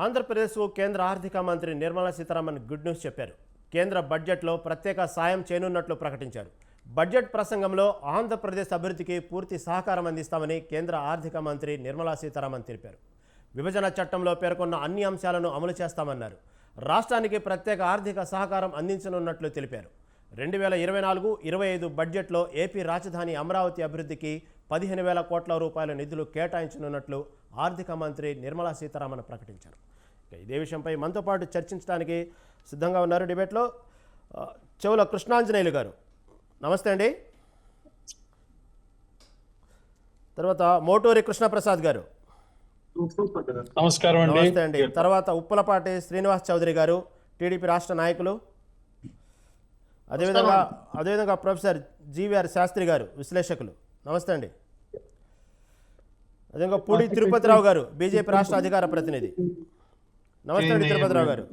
ఆంధ్రప్రదేశ్కు కేంద్ర ఆర్థిక మంత్రి నిర్మలా సీతారామన్ గుడ్ న్యూస్ చెప్పారు. కేంద్ర బడ్జెట్లో ప్రత్యేక సాయం చేయనున్నట్లు ప్రకటించారు. బడ్జెట్ ప్రసంగంలో ఆంధ్రప్రదేశ్ అభివృద్ధికి పూర్తి సహకారం అందిస్తామని కేంద్ర ఆర్థిక మంత్రి నిర్మలా సీతారామన్ తెలిపారు. విభజన చట్టంలో పేర్కొన్న అన్ని అంశాలను అమలు చేస్తామన్నారు. రాష్ట్రానికి ప్రత్యేక ఆర్థిక సహకారం అందించనున్నట్లు తెలిపారు. 2024-25 బడ్జెట్లో ఏపీ రాజధాని అమరావతి అభివృద్ధికి 15,000 కోట్ల రూపాయల నిధులు కేటాయించనున్నట్లు ఆర్థిక మంత్రి నిర్మలా సీతారామన్ ప్రకటించారు. ఇదే విషయంపై మనతో పాటు చర్చించడానికి సిద్ధంగా ఉన్నారు డిబేట్లో చెవుల కృష్ణాంజనేయులు గారు. నమస్తే అండి. తర్వాత మోటూరి కృష్ణప్రసాద్ గారు. నమస్కారం అండి. నమస్తే అండి. తర్వాత ఉప్పలపాటి శ్రీనివాస్ చౌదరి గారు, టీడీపీ రాష్ట్ర నాయకులు. అదేవిధంగా ప్రొఫెసర్ జీవీఆర్ శాస్త్రి గారు, విశ్లేషకులు. నమస్తే అండి. అదేవిధంగా పూడి తిరుపతిరావు గారు, బీజేపీ రాష్ట్ర అధికార ప్రతినిధి. నమస్తే అండి తిరుపతిరావు గారు.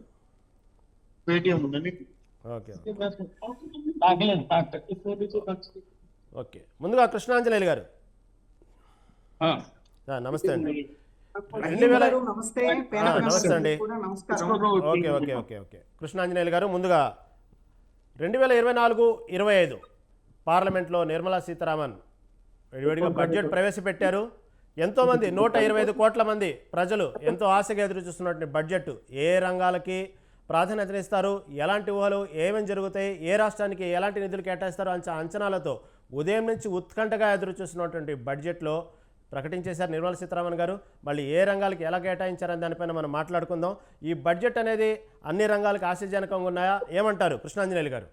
ఓకే, ముందుగా కృష్ణాంజనేయులు గారు. నమస్తే అండి. నమస్తే అండి. Okay okay okay okay Krishnanjaneyulu గారు, ముందుగా 2024-25 పార్లమెంట్లో నిర్మలా సీతారామన్ విడివిడిగా బడ్జెట్ ప్రవేశపెట్టారు. ఎంతోమంది 125 కోట్ల మంది ప్రజలు ఎంతో ఆశగా ఎదురు చూస్తున్నటువంటి బడ్జెట్ ఏ రంగాలకి ప్రాధాన్యతనిస్తారు, ఎలాంటి ఊహలు, ఏమేమి జరుగుతాయి, ఏ రాష్ట్రానికి ఎలాంటి నిధులు కేటాయిస్తారు అంచనాలతో ఉదయం నుంచి ఉత్కంఠగా ఎదురు చూస్తున్నటువంటి బడ్జెట్లో ప్రకటించేశారు నిర్మలా సీతారామన్ గారు. మళ్ళీ ఏ రంగాలకి ఎలా కేటాయించారని దానిపైన మనం మాట్లాడుకుందాం. ఈ బడ్జెట్ అనేది అన్ని రంగాలకు ఆశాజనకంగా ఉన్నాయా, ఏమంటారు కృష్ణాంజనేయులు గారు?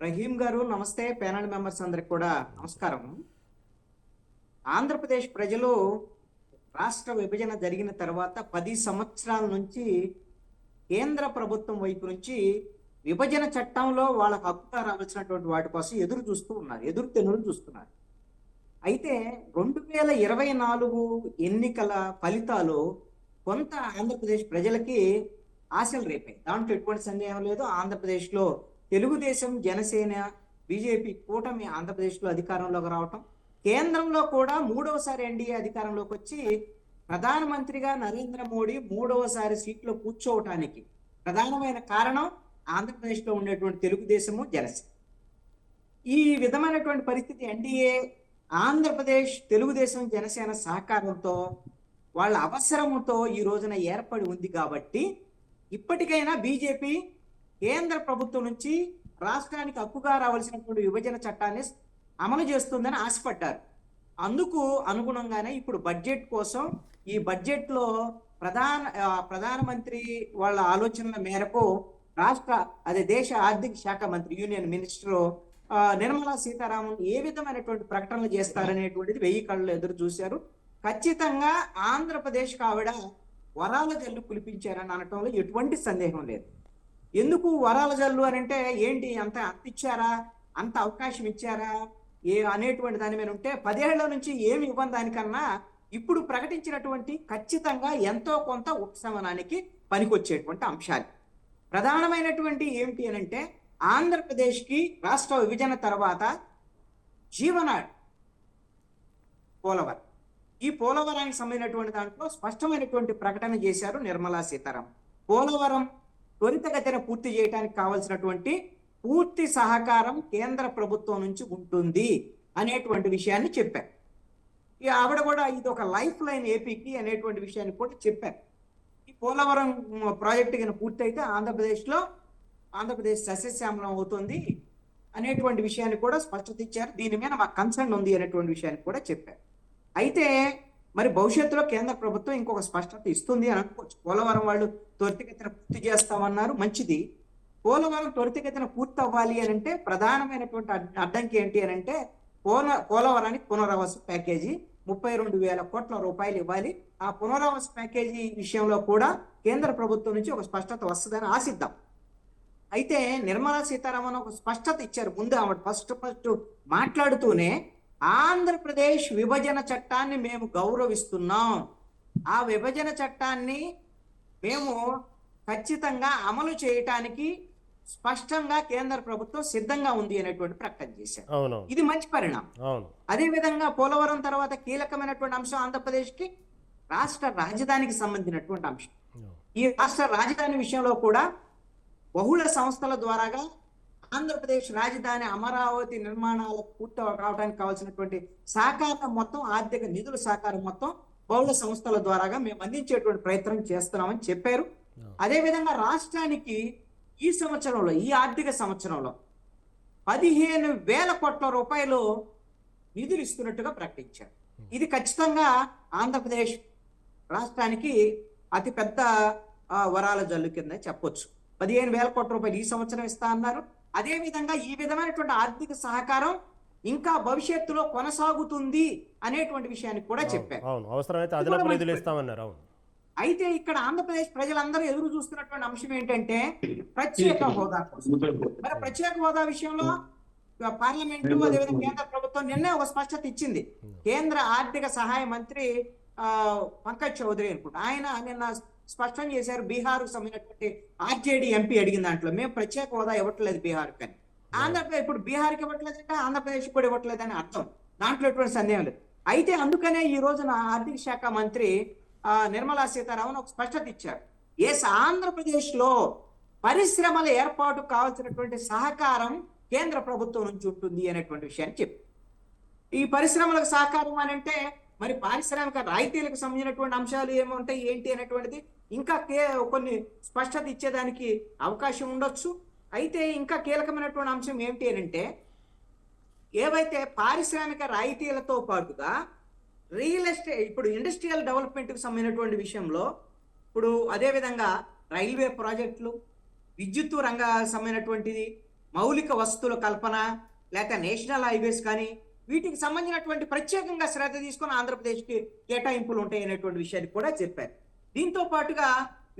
రహీం గారు నమస్తే. ప్యానల్ మెంబర్స్ అందరికి కూడా నమస్కారం. ఆంధ్రప్రదేశ్ ప్రజలు రాష్ట్ర విభజన జరిగిన తర్వాత 10 సంవత్సరాల నుంచి కేంద్ర ప్రభుత్వం వైపు నుంచి విభజన చట్టంలో వాళ్ళకు హక్కుగా రావాల్సినటువంటి వాటి కోసం ఎదురు చూస్తున్నారు. అయితే 2024 ఎన్నికల ఫలితాలు కొంత ఆంధ్రప్రదేశ్ ప్రజలకి ఆశలు రేపాయి. దాంట్లో ఎటువంటి సందేహం లేదు. ఆంధ్రప్రదేశ్లో తెలుగుదేశం, జనసేన, బీజేపీ కూటమి ఆంధ్రప్రదేశ్లో అధికారంలోకి రావటం, కేంద్రంలో కూడా 3వసారి ఎన్డీఏ అధికారంలోకి వచ్చి ప్రధానమంత్రిగా నరేంద్ర మోడీ 3వసారి సీట్లో కూర్చోవటానికి ప్రధానమైన కారణం ఆంధ్రప్రదేశ్లో ఉండేటువంటి తెలుగుదేశము, జనసేన. ఈ విధమైనటువంటి పరిస్థితి ఎన్డీఏ ఆంధ్రప్రదేశ్, తెలుగుదేశం, జనసేన సహకారంతో వాళ్ళ అవసరంతో ఈ రోజున ఏర్పడి ఉంది. కాబట్టి ఇప్పటికైనా బీజేపీ కేంద్ర ప్రభుత్వం నుంచి రాష్ట్రానికి హక్కుగా రావాల్సినటువంటి విభజన చట్టాన్ని అమలు చేస్తుందని ఆశపడ్డారు. అందుకు అనుగుణంగానే ఇప్పుడు బడ్జెట్ కోసం ఈ బడ్జెట్లో ప్రధానమంత్రి వాళ్ళ ఆలోచనల మేరకు దేశ ఆర్థిక శాఖ మంత్రి, యూనియన్ మినిస్టర్ నిర్మలా సీతారామన్ ఏ విధమైనటువంటి ప్రకటనలు చేస్తారనేటువంటిది 1000 కళ్ళు ఎదురు చూశారు. ఖచ్చితంగా ఆంధ్రప్రదేశ్కి ఆవిడ వరాల జల్లు కులిపించారని అనటంలో ఎటువంటి సందేహం లేదు. ఎందుకు వరాల జల్లు అని అంటే ఏంటి, అంత ఇచ్చారా, అంత అవకాశం ఇచ్చారా అనేటువంటి దాని మీద ఉంటే 10 ఏళ్ల నుంచి ఏమి ఇవ్వని దానికన్నా ఇప్పుడు ప్రకటించినటువంటి ఖచ్చితంగా ఎంతో కొంత ఉపశమనానికి పనికొచ్చేటువంటి అంశాలు. ప్రధానమైనటువంటి ఏమిటి అని అంటే ఆంధ్రప్రదేశ్కి రాష్ట్ర విభజన తర్వాత జీవనాడి పోలవరం. ఈ పోలవరానికి సంబంధించినటువంటి దాంట్లో స్పష్టమైనటువంటి ప్రకటన చేశారు నిర్మలా సీతారామన్. పోలవరం త్వరితగతిన పూర్తి చేయడానికి కావాల్సినటువంటి పూర్తి సహకారం కేంద్ర ప్రభుత్వం నుంచి ఉంటుంది అనేటువంటి విషయాన్ని చెప్పారు. ఆవిడ కూడా ఇది ఒక లైఫ్ లైన్ ఏపీకి అనేటువంటి విషయాన్ని కూడా చెప్పారు. ఈ పోలవరం ప్రాజెక్టు కింద పూర్తి అయితే ఆంధ్రప్రదేశ్ సస్యశ్యామలం అవుతుంది అనేటువంటి విషయాన్ని కూడా స్పష్టత ఇచ్చారు. దీని మీద మాకు కన్సర్న్ ఉంది అనేటువంటి విషయాన్ని కూడా చెప్పారు. అయితే మరి భవిష్యత్తులో కేంద్ర ప్రభుత్వం ఇంకొక స్పష్టత ఇస్తుంది అని అనుకోవచ్చు. పోలవరం వాళ్ళు త్వరితగతిన పూర్తి చేస్తామన్నారు, మంచిది. పోలవరం త్వరితగతిన పూర్తి అవ్వాలి అని అంటే ప్రధానమైనటువంటి అడ్డంకి ఏంటి అని అంటే పోలవరానికి పునరావాస ప్యాకేజీ 32,000 కోట్ల రూపాయలు ఇవ్వాలి. ఆ పునరావాస ప్యాకేజీ విషయంలో కూడా కేంద్ర ప్రభుత్వం నుంచి ఒక స్పష్టత వస్తుందని ఆశిద్దాం. అయితే నిర్మలా సీతారామన్ ఒక స్పష్టత ఇచ్చారు. ముందు ఆవిడ ఫస్ట్ మాట్లాడుతూనే ఆంధ్రప్రదేశ్ విభజన చట్టాన్ని మేము గౌరవిస్తున్నాం, ఆ విభజన చట్టాన్ని మేము ఖచ్చితంగా అమలు చేయటానికి స్పష్టంగా కేంద్ర ప్రభుత్వం సిద్ధంగా ఉంది అనేటువంటి ప్రకటన చేశారు. ఇది మంచి పరిణామం. అదే విధంగా పోలవరం తర్వాత కీలకమైనటువంటి అంశం ఆంధ్రప్రదేశ్కి రాష్ట్ర రాజధానికి సంబంధించినటువంటి అంశం. ఈ రాష్ట్ర రాజధాని విషయంలో కూడా బహుళ సంస్థల ద్వారాగా ఆంధ్రప్రదేశ్ రాజధాని అమరావతి నిర్మాణాలకు పూర్తి కావడానికి కావాల్సినటువంటి సహకారం మొత్తం, ఆర్థిక నిధుల సహకారం మొత్తం బహుళ సంస్థల ద్వారాగా మేము అందించేటువంటి ప్రయత్నం చేస్తున్నామని చెప్పారు. అదేవిధంగా రాష్ట్రానికి ఈ సంవత్సరంలో, ఈ ఆర్థిక సంవత్సరంలో 15,000 కోట్ల రూపాయలు నిధులు ఇస్తున్నట్టుగా ప్రకటించారు. ఇది ఖచ్చితంగా ఆంధ్రప్రదేశ్ రాష్ట్రానికి అతిపెద్ద వరాల జల్లు కింద చెప్పొచ్చు. 15,000 కోట్ల రూపాయలు ఈ సంవత్సరం ఇస్తా అన్నారు. అదే విధంగా ఈ విధమైనటువంటి ఆర్థిక సహకారం ఇంకా భవిష్యత్తులో కొనసాగుతుంది అనేటువంటి విషయాన్ని కూడా చెప్పారు. అవును, అవసరమైతే అదనపు నిధులు ఇస్తామన్నారు. అవును. అయితే ఇక్కడ ఆంధ్రప్రదేశ్ ప్రజలందరూ ఎదురు చూస్తున్నటువంటి అంశం ఏంటంటే ప్రత్యేక హోదా కోసం. మరి ప్రత్యేక హోదా విషయంలో పార్లమెంటు అదేవిధంగా కేంద్ర ప్రభుత్వం నిన్నే ఒక స్పష్టత ఇచ్చింది. కేంద్ర ఆర్థిక సహాయ మంత్రి పంకజ్ చౌదరి అనుకుంటా, ఆయన నిన్న స్పష్టం చేశారు. బీహార్ కు సంబంధించినటువంటి ఆర్జేడీ ఎంపీ అడిగిన దాంట్లో మేము ప్రత్యేక హోదా ఇవ్వట్లేదు బీహార్ కానీ. ఆంధ్రప్రదేశ్ ఇప్పుడు బీహార్కి ఇవ్వట్లేదంటే ఆంధ్రప్రదేశ్ కూడా ఇవ్వట్లేదని అర్థం, దాంట్లో ఎటువంటి సందేహం లేదు. అయితే అందుకనే ఈ రోజున ఆర్థిక శాఖ మంత్రి నిర్మలా సీతారామన్ ఒక స్పష్టత ఇచ్చారు. ఆంధ్రప్రదేశ్ లో పరిశ్రమల ఏర్పాటు కావాల్సినటువంటి సహకారం కేంద్ర ప్రభుత్వం నుంచి ఉంటుంది అనేటువంటి విషయాన్ని చెప్పి, ఈ పరిశ్రమలకు సహకారం అని అంటే మరి పారిశ్రామిక రాయితీలకు సంబంధించినటువంటి అంశాలు ఏముంటాయి ఏంటి అనేటువంటిది ఇంకా కొన్ని స్పష్టత ఇచ్చేదానికి అవకాశం ఉండొచ్చు. అయితే ఇంకా కీలకమైనటువంటి అంశం ఏమిటి అని అంటే, ఏవైతే పారిశ్రామిక రాయితీలతో పాటుగా రియల్ ఎస్టేట్, ఇప్పుడు ఇండస్ట్రియల్ డెవలప్మెంట్కి సంబంధించినటువంటి విషయంలో ఇప్పుడు అదేవిధంగా రైల్వే ప్రాజెక్టులు, విద్యుత్ రంగ సంబంధించినటువంటిది, మౌలిక వసతుల కల్పన, లేక నేషనల్ హైవేస్ కానీ వీటికి సంబంధించినటువంటి ప్రత్యేకంగా శ్రద్ధ తీసుకొని ఆంధ్రప్రదేశ్కి కేటాయింపులు ఉంటాయి అనేటువంటి విషయాన్ని కూడా చెప్పారు. దీంతో పాటుగా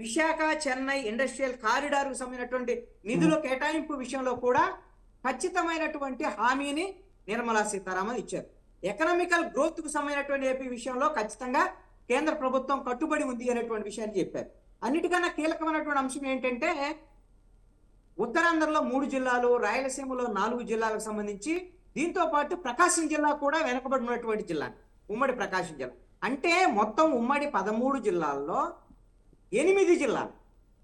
విశాఖ చెన్నై ఇండస్ట్రియల్ కారిడార్కు సంబంధించినటువంటి నిధుల కేటాయింపు విషయంలో కూడా ఖచ్చితమైనటువంటి హామీని నిర్మలా సీతారామన్ ఇచ్చారు. ఎకనామికల్ గ్రోత్ కు సంబంధించినటువంటి ఏపీ విషయంలో ఖచ్చితంగా కేంద్ర ప్రభుత్వం కట్టుబడి ఉంది అనేటువంటి విషయాన్ని చెప్పారు. అన్నిటికన్నా కీలకమైనటువంటి అంశం ఏంటంటే, ఉత్తరాంధ్రలో 3 జిల్లాలు, రాయలసీమలో 4 జిల్లాలకు సంబంధించి, దీంతో పాటు ప్రకాశం జిల్లా కూడా వెనుకబడినటువంటి జిల్లా, ఉమ్మడి ప్రకాశం జిల్లా. అంటే మొత్తం ఉమ్మడి 13 జిల్లాల్లో 8 జిల్లాలు,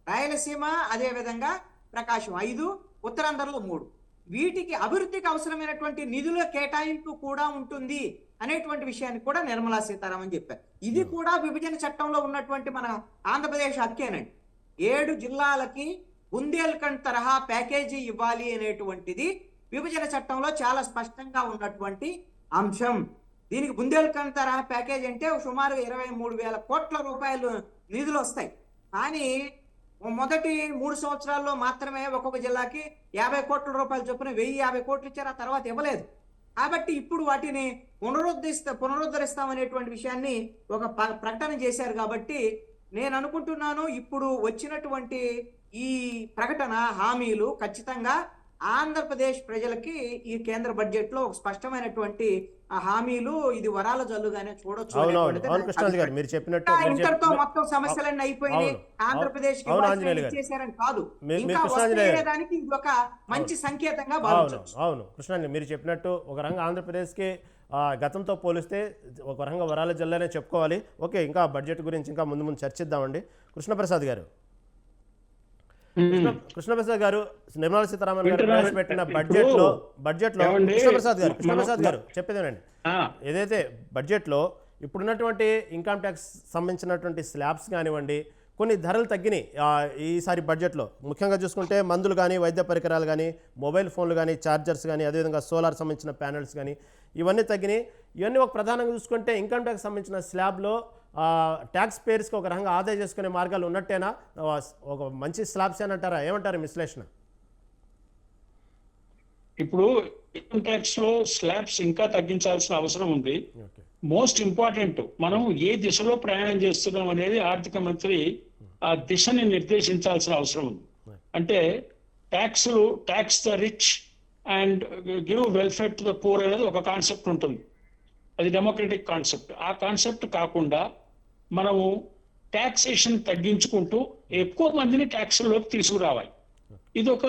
రాయలసీమ అదేవిధంగా ప్రకాశం 5, ఉత్తరాంధ్రలో 3, వీటికి అభివృద్ధికి అవసరమైనటువంటి నిధుల కేటాయింపు కూడా ఉంటుంది అనేటువంటి విషయాన్ని కూడా నిర్మలా సీతారామన్ చెప్పారు. ఇది కూడా విభజన చట్టంలో ఉన్నటువంటి మన ఆంధ్రప్రదేశ్ హక్కేనండి. 7 జిల్లాలకి బుందేల్ఖండ్ తరహా ప్యాకేజీ ఇవ్వాలి అనేటువంటిది విభజన చట్టంలో చాలా స్పష్టంగా ఉన్నటువంటి అంశం. దీనికి బుందేల్ఖండ్ తరహా ప్యాకేజ్ అంటే సుమారు 23,000 కోట్ల రూపాయలు నిధులు వస్తాయి. కానీ మొదటి 3 సంవత్సరాల్లో మాత్రమే ఒక్కొక్క జిల్లాకి 50 కోట్ల రూపాయలు చొప్పున 1,050 కోట్లు ఇచ్చారు. ఆ తర్వాత ఇవ్వలేదు. కాబట్టి ఇప్పుడు వాటిని పునరుద్ధరిస్తామనేటువంటి విషయాన్ని ఒక ప్రకటన చేశారు. కాబట్టి నేను అనుకుంటున్నాను ఇప్పుడు వచ్చినటువంటి ఈ ప్రకటన హామీలు ఖచ్చితంగా ఆంధ్రప్రదేశ్ ప్రజలకి ఈ కేంద్ర బడ్జెట్ లో ఒక స్పష్టమైనటువంటి హామీలు, ఇది వరాల జల్లుగానే చూడొచ్చు. ఇంతటితో మొత్తం సమస్యలన్నీ అయిపోయినాయి, ఆంధ్రప్రదేశ్ చేశారని కాదు, ఇంకా వస్తేదానికి ఇది ఒక మంచి సంకేతంగా భావించవచ్చు. అవును కృష్ణ, మీరు చెప్పినట్టు ఒక రంగం ఆంధ్రప్రదేశ్ కి గతంతో పోలిస్తే ఒక రంగం వరాల జల్లనే చెప్పుకోవాలి. ఓకే, ఇంకా బడ్జెట్ గురించి ఇంకా ముందు చర్చిద్దామండి. కృష్ణప్రసాద్ గారు, నిర్మలా సీతారామన్ గారు ప్రవేశపెట్టిన బడ్జెట్ లో కృష్ణప్రసాద్ గారు చెప్పేదేనండి, ఏదైతే బడ్జెట్ లో ఇప్పుడున్నటువంటి ఇన్కమ్ ట్యాక్స్ సంబంధించినటువంటి స్లాబ్స్ కానివ్వండి, కొన్ని ధరలు తగ్గినాయి ఈసారి బడ్జెట్లో. ముఖ్యంగా చూసుకుంటే మందులు కానీ, వైద్య పరికరాలు కానీ, మొబైల్ ఫోన్లు కానీ, ఛార్జర్స్ కానీ, అదేవిధంగా సోలార్ సంబంధించిన ప్యానెల్స్ కానీ ఇవన్నీ తగ్గినాయి. ఇవన్నీ ఒక ప్రధానంగా చూసుకుంటే ఇన్కమ్ ట్యాక్స్ సంబంధించిన స్లాబ్లో ట్యాక్స్ పేర్స్కి ఒక రకంగా ఆదా చేసుకునే మార్గాలు ఉన్నట్టేనా, ఒక మంచి స్లాబ్స్ అని అంటారా, ఏమంటారు విశ్లేషణ? ఇప్పుడు ఇన్కమ్ ట్యాక్స్ లో స్లాబ్స్ ఇంకా తగ్గించాల్సిన అవసరం ఉంది. మోస్ట్ ఇంపార్టెంట్, మనం ఏ దిశలో ప్రయాణం చేస్తున్నాం అనేది ఆర్థిక మంత్రి ఆ దిశని నిర్దేశించాల్సిన అవసరం ఉంది. అంటే tax the rich and give welfare to the poor అనేది ఒక కాన్సెప్ట్ ఉంటుంది. అది డెమోక్రటిక్ కాన్సెప్ట్. ఆ కాన్సెప్ట్ కాకుండా మనము ట్యాక్సేషన్ తగ్గించుకుంటూ ఎక్కువ మందిని ట్యాక్స్లోకి తీసుకురావాలి. ఇది ఒక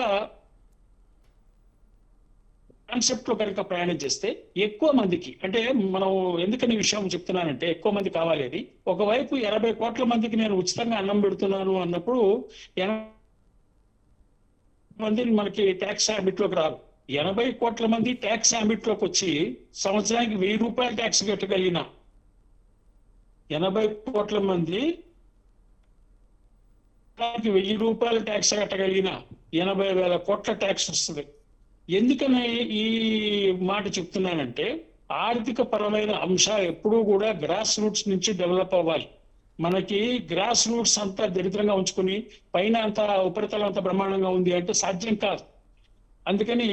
కాన్సెప్ట్ లో కనుక ప్రయాణం చేస్తే ఎక్కువ మందికి, అంటే మనం ఎందుకని ఈ విషయం చెప్తున్నానంటే ఎక్కువ మంది కావాలి అది. ఒకవైపు 80 కోట్ల మందికి నేను ఉచితంగా అన్నం పెడుతున్నాను అన్నప్పుడు 80 మంది మనకి ట్యాక్స్ హ్యాబిట్ లోకి రారు. 80 కోట్ల మంది ట్యాక్స్ హ్యాబిట్ లోకి వచ్చి సంవత్సరానికి 1000 రూపాయలు ట్యాక్స్ కట్టగలిగిన 80 కోట్ల మంది 1000 రూపాయలు ట్యాక్స్ కట్టగలిగిన 80,000 కోట్ల ట్యాక్స్ వస్తుంది. ఎందుకని ఈ మాట చెప్తున్నానంటే ఆర్థిక పరమైన అంశాలు ఎప్పుడూ కూడా గ్రాస్ రూట్స్ నుంచి డెవలప్ అవ్వాలి. మనకి గ్రాస్ రూట్స్ అంతా దరిద్రంగా ఉంచుకుని పైన అంతా ఉపరితలం అంతా బ్రహ్మాండంగా ఉంది అంటే సాధ్యం కాదు. అందుకని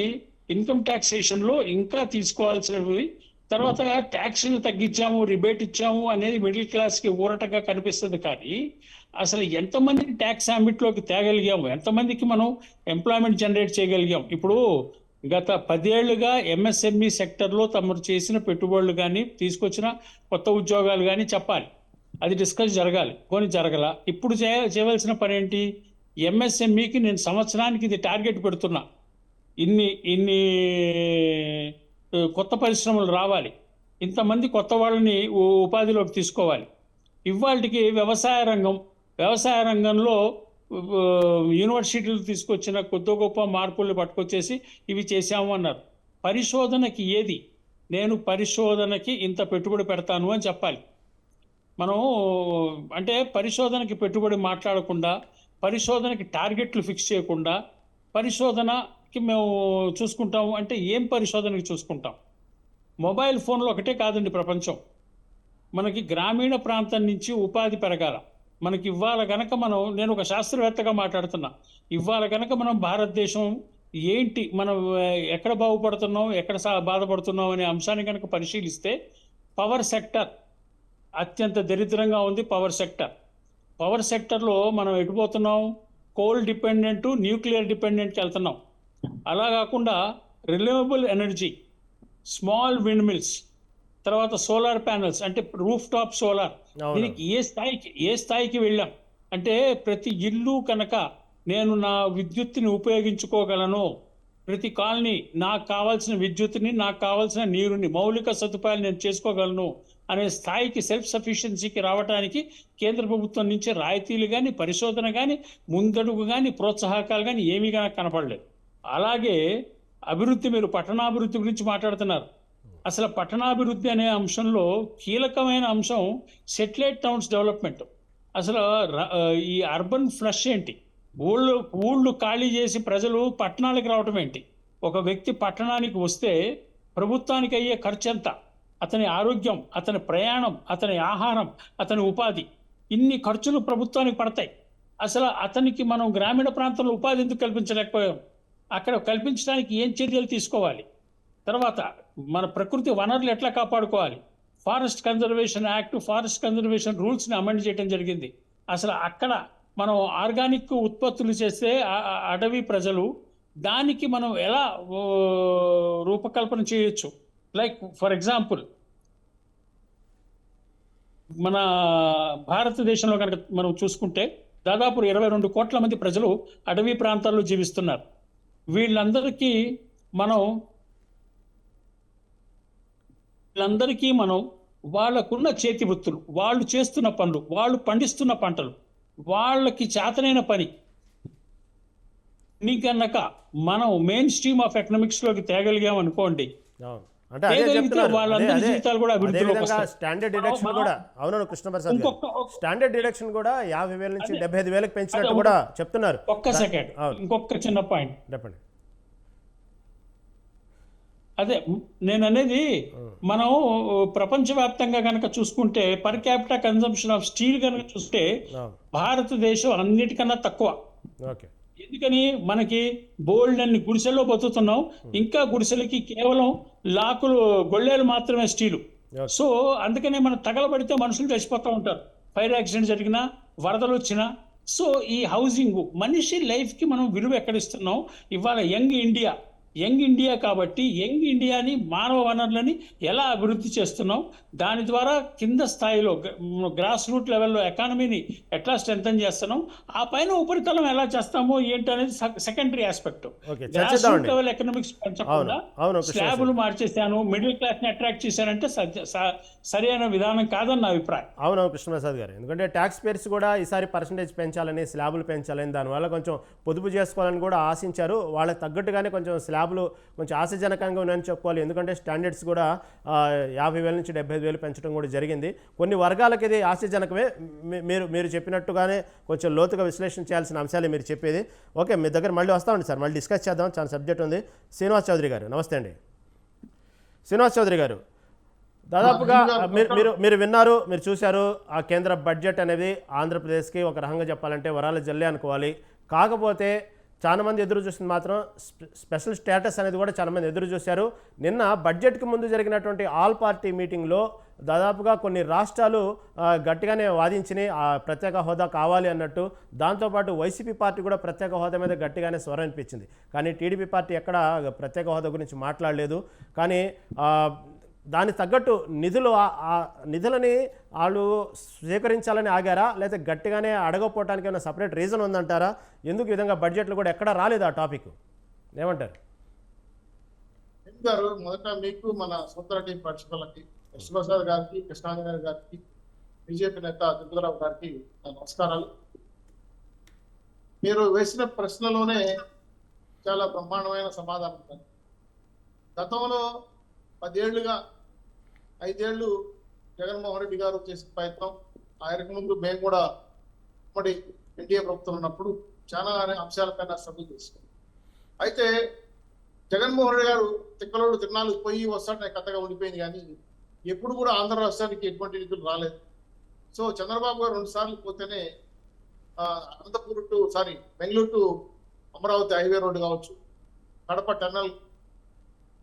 ఇన్కమ్ ట్యాక్సేషన్ లో ఇంకా తీసుకోవాల్సినవి, తర్వాత ట్యాక్స్ తగ్గించాము, రిబేట్ ఇచ్చాము అనేది మిడిల్ క్లాస్ కి ఊరటగా కనిపిస్తుంది. కానీ అసలు ఎంతమందిని ట్యాక్స్ హ్యాబిట్ లోకి తేగలిగాము, ఎంతమందికి మనం ఎంప్లాయ్మెంట్ జనరేట్ చేయగలిగాం. ఇప్పుడు గత 10 ఏళ్లుగా ఎంఎస్ఎంఈ సెక్టర్లో తమరు చేసిన పెట్టుబడులు కానీ తీసుకొచ్చిన కొత్త ఉద్యోగాలు కానీ చెప్పాలి, అది డిస్కస్ జరగాలి. కొన్ని జరగల. ఇప్పుడు చేయవలసిన పని ఏంటి? ఎంఎస్ఎంఈకి నేను సంవత్సరానికి ఇది టార్గెట్ పెడుతున్నా, ఇన్ని కొత్త పరిశ్రమలు రావాలి, ఇంతమంది కొత్త వాళ్ళని ఉపాధిలోకి తీసుకోవాలి. ఇవాళకి వ్యవసాయ రంగంలో యూనివర్సిటీలు తీసుకొచ్చిన కొద్ది గొప్ప మార్పులు పట్టుకొచ్చేసి ఇవి చేశాము అన్నారు. పరిశోధనకి ఏది? నేను పరిశోధనకి ఇంత పెట్టుబడి పెడతాను అని చెప్పాలి. మనం అంటే పరిశోధనకి పెట్టుబడి మాట్లాడకుండా, పరిశోధనకి టార్గెట్లు ఫిక్స్ చేయకుండా, పరిశోధనకి మేము చూసుకుంటాము అంటే ఏం పరిశోధనకి చూసుకుంటాం? మొబైల్ ఫోన్లో ఒకటే కాదండి ప్రపంచం. మనకి గ్రామీణ ప్రాంతం నుంచి ఉపాధి పెరగాల. మనకి ఇవాళ గనక నేను ఒక శాస్త్రవేత్తగా మాట్లాడుతున్నా, ఇవాళ గనక మనం భారతదేశం ఏంటి, మనం ఎక్కడ బాగుపడుతున్నాం, ఎక్కడ బాధపడుతున్నాం అనే అంశాన్ని కనుక పరిశీలిస్తే పవర్ సెక్టర్ అత్యంత దరిద్రంగా ఉంది. పవర్ సెక్టర్లో మనం ఎటుపోతున్నాం? కోల్ డిపెండెంట్, న్యూక్లియర్ డిపెండెంట్కి వెళ్తున్నాం. అలా కాకుండా renewable energy, small wind mills, తర్వాత సోలార్ ప్యానెల్స్ అంటే రూఫ్ టాప్ సోలార్, దీనికి ఏ స్థాయికి వెళ్ళాం అంటే ప్రతి ఇల్లు కనుక నేను నా విద్యుత్తుని ఉపయోగించుకోగలను, ప్రతి కాలనీ నాకు కావాల్సిన విద్యుత్తుని, నాకు కావాల్సిన నీరుని, మౌలిక సదుపాయాలు నేను చేసుకోగలను అనే స్థాయికి, సెల్ఫ్ సఫిషియన్సీకి రావడానికి కేంద్ర ప్రభుత్వం నుంచి రాయితీలు కానీ, పరిశోధన కానీ, ముందడుగు కానీ, ప్రోత్సాహకాలు కానీ ఏమీ కానీ కనపడలేదు. అలాగే అభివృద్ధి, మీరు పట్టణాభివృద్ధి గురించి మాట్లాడుతున్నారు. అసలు పట్టణాభివృద్ధి అనే అంశంలో కీలకమైన అంశం సెటిలైట్ టౌన్స్ డెవలప్మెంట్. అసలు ఈ అర్బన్ ఫ్లష్ ఏంటి? ఊళ్ళు ఖాళీ చేసి ప్రజలు పట్టణాలకు రావటం ఏంటి? ఒక వ్యక్తి పట్టణానికి వస్తే ప్రభుత్వానికి అయ్యే ఖర్చు ఎంత? అతని ఆరోగ్యం, అతని ప్రయాణం, అతని ఆహారం, అతని ఉపాధి, ఇన్ని ఖర్చులు ప్రభుత్వానికి పడతాయి. అసలు అతనికి మనం గ్రామీణ ప్రాంతంలో ఉపాధి ఎందుకు కల్పించలేకపోయాం? అక్కడ కల్పించడానికి ఏం చర్యలు తీసుకోవాలి? తర్వాత మన ప్రకృతి వనరులు ఎట్లా కాపాడుకోవాలి? Forest conservation act, forest conservation రూల్స్ని అమెండ్ చేయడం జరిగింది. అసలు అక్కడ మనం ఆర్గానిక్ ఉత్పత్తులు చేస్తే అడవి ప్రజలు దానికి మనం ఎలా రూపకల్పన చేయొచ్చు? లైక్ ఫర్ ఎగ్జాంపుల్ మన భారతదేశంలో కనుక మనం చూసుకుంటే దాదాపు 22 కోట్ల మంది ప్రజలు అడవి ప్రాంతాల్లో జీవిస్తున్నారు. వీళ్ళందరికీ మనం వాళ్ళకున్న చేతి వృత్తులు, వాళ్ళు చేస్తున్న పనులు, వాళ్ళు పండిస్తున్న పంటలు, వాళ్ళకి చేతనైన పని కనుక మనం మెయిన్ స్ట్రీమ్ ఆఫ్ ఎకనామిక్స్ లోకి తేగలిగాం అనుకోండి, అంటే అదే చెప్తున్నారు. వాళ్ళందరి జీవితాలు కూడా అభివృద్ధిలోకి వస్తాయి. స్టాండర్డ్ డిడక్షన్ కూడా, అవును కృష్ణప్రసాద్ గారు, స్టాండర్డ్ డిడక్షన్ కూడా 50,000 నుంచి 75,000 పెంచినట్టు కూడా చెప్తున్నారు. ఒక్క సెకండ్, ఇంకొక చిన్న పాయింట్ చెప్పండి. అదే నేను అనేది, మనం ప్రపంచవ్యాప్తంగా కనుక చూసుకుంటే per capital consumption of steel కనుక చూస్తే భారతదేశం అన్నిటికన్నా తక్కువ. ఎందుకని? మనకి బోల్డ్ అన్ని గుడిసెల్లో బతుకుతున్నాం, ఇంకా గుడిసెలకి కేవలం లాకులు, గొళ్ళేలు మాత్రమే స్టీలు. సో అందుకనే మనం తగలబడితే మనుషులు చచ్చిపోతూ ఉంటారు, ఫైర్ యాక్సిడెంట్ జరిగినా, వరదలు వచ్చినా. సో ఈ హౌసింగ్, మనిషి లైఫ్ కి మనం విలువ ఎక్కడిస్తున్నాం? ఇవాళ యంగ్ ఇండియా యంగ్ ఇండియా కాబట్టి యంగ్ ఇండియాని మానవ వనరులని ఎలా అభివృద్ధి చేస్తున్నాం, దాని ద్వారా కింద స్థాయిలో గ్రాస్ రూట్ లెవెల్లో ఎకానమీని ఎట్లా స్ట్రెంథన్ చేస్తున్నాం, ఆ పైన ఉపరితలం ఎలా చేస్తామో ఏంటి అనేది secondary aspect. Okay, grass root చర్చిద్దామండి. లెవెల్ ఎకనామిక్స్ పెంచకుండా అవును కృష్ణ స్లాబులు మార్చేసాను, మిడిల్ క్లాస్ ని అట్రాక్ట్ చేశానంటే సరైన విధానం కాదని నా అభిప్రాయం. అవును కృష్ణప్రసాద్ గారు, ఎందుకంటే ట్యాక్స్ పేర్స్ కూడా ఈసారి పర్సంటేజ్ పెంచాలని, స్లాబులు పెంచాలని, దానివల్ల కొంచెం పొదుపు చేసుకోవాలని కూడా ఆశించారు. వాళ్ళకి తగ్గట్టుగానే కొంచెం స్లాబులు కొంచెం ఆశాజనకంగా ఉన్నాయని చెప్పుకోవాలి. ఎందుకంటే స్టాండర్డ్స్ కూడా 50,000 నుంచి 75,000 పెంచడం కూడా జరిగింది. కొన్ని వర్గాలకి ఇది ఆశాజనకమే. మీరు చెప్పినట్టుగానే కొంచెం లోతుగా విశ్లేషణ చేయాల్సిన అంశాలే మీరు చెప్పేది. ఓకే, మీ దగ్గర మళ్ళీ వస్తామండి సార్, మళ్ళీ డిస్కస్ చేద్దాం, చాలా సబ్జెక్ట్ ఉంది. శ్రీనివాస్ చౌదరి గారు నమస్తే అండి. శ్రీనివాస్ చౌదరి గారు, దాదాపుగా మీరు విన్నారు, మీరు చూశారు. ఆ కేంద్ర బడ్జెట్ అనేది ఆంధ్రప్రదేశ్కి ఒక రకంగా చెప్పాలంటే వరాల జల్లే అనుకోవాలి. కాకపోతే చాలామంది ఎదురు చూసింది మాత్రం స్పెషల్ స్టేటస్ అనేది కూడా చాలామంది ఎదురు చూశారు. నిన్న బడ్జెట్కి ముందు జరిగినటువంటి ఆల్ పార్టీ మీటింగ్లో దాదాపుగా కొన్ని రాష్ట్రాలు గట్టిగానే వాదించినాయి ప్రత్యేక హోదా కావాలి అన్నట్టు. దాంతోపాటు వైసీపీ పార్టీ కూడా ప్రత్యేక హోదా మీద గట్టిగానే స్వరం అనిపించింది. కానీ టీడీపీ పార్టీ ఎక్కడ ప్రత్యేక హోదా గురించి మాట్లాడలేదు. కానీ దానికి తగ్గట్టు నిధులని వాళ్ళు స్వీకరించాలని ఆగారా, లేకపోతే గట్టిగానే అడగపోవటానికి ఏమైనా సపరేట్ రీజన్ ఉందంటారా? ఎందుకు ఈ విధంగా బడ్జెట్లో కూడా ఎక్కడా రాలేదు ఆ టాపిక్, ఏమంటారు? గారు, మొదట మీకు మన సూత్ర టీం ప్రేక్షకులకి, కృష్ణప్రసాద్ గారికి, కృష్ణాంజనేయ గారికి, బీజేపీ నేత దుర్గారావు గారికి నమస్కారాలు. మీరు వేసిన ప్రశ్నలోనే చాలా బ్రహ్మాండమైన సమాధానం ఉంది. గతంలో 10 ఏళ్లుగా 5 ఏళ్ళు జగన్మోహన్ రెడ్డి గారు చేసిన ప్రయత్నం, ఆయనకు ముందు మేము కూడా ఉమ్మడి ఎన్డీఏ ప్రభుత్వం ఉన్నప్పుడు చాలా అంశాలపైన శ్రద్ధ చేస్తాం. అయితే జగన్మోహన్ రెడ్డి గారు తిక్కలోడు తిరునాళ్ళకి పోయి వస్తాడనే కథగా ఉండిపోయింది, కానీ ఎప్పుడు కూడా ఆంధ్ర రాష్ట్రానికి ఎటువంటి నిధులు రాలేదు. సో చంద్రబాబు గారు 2 సార్లు పోతేనే Bengaluru to Amaravati highway road కావచ్చు, కడప టన్నల్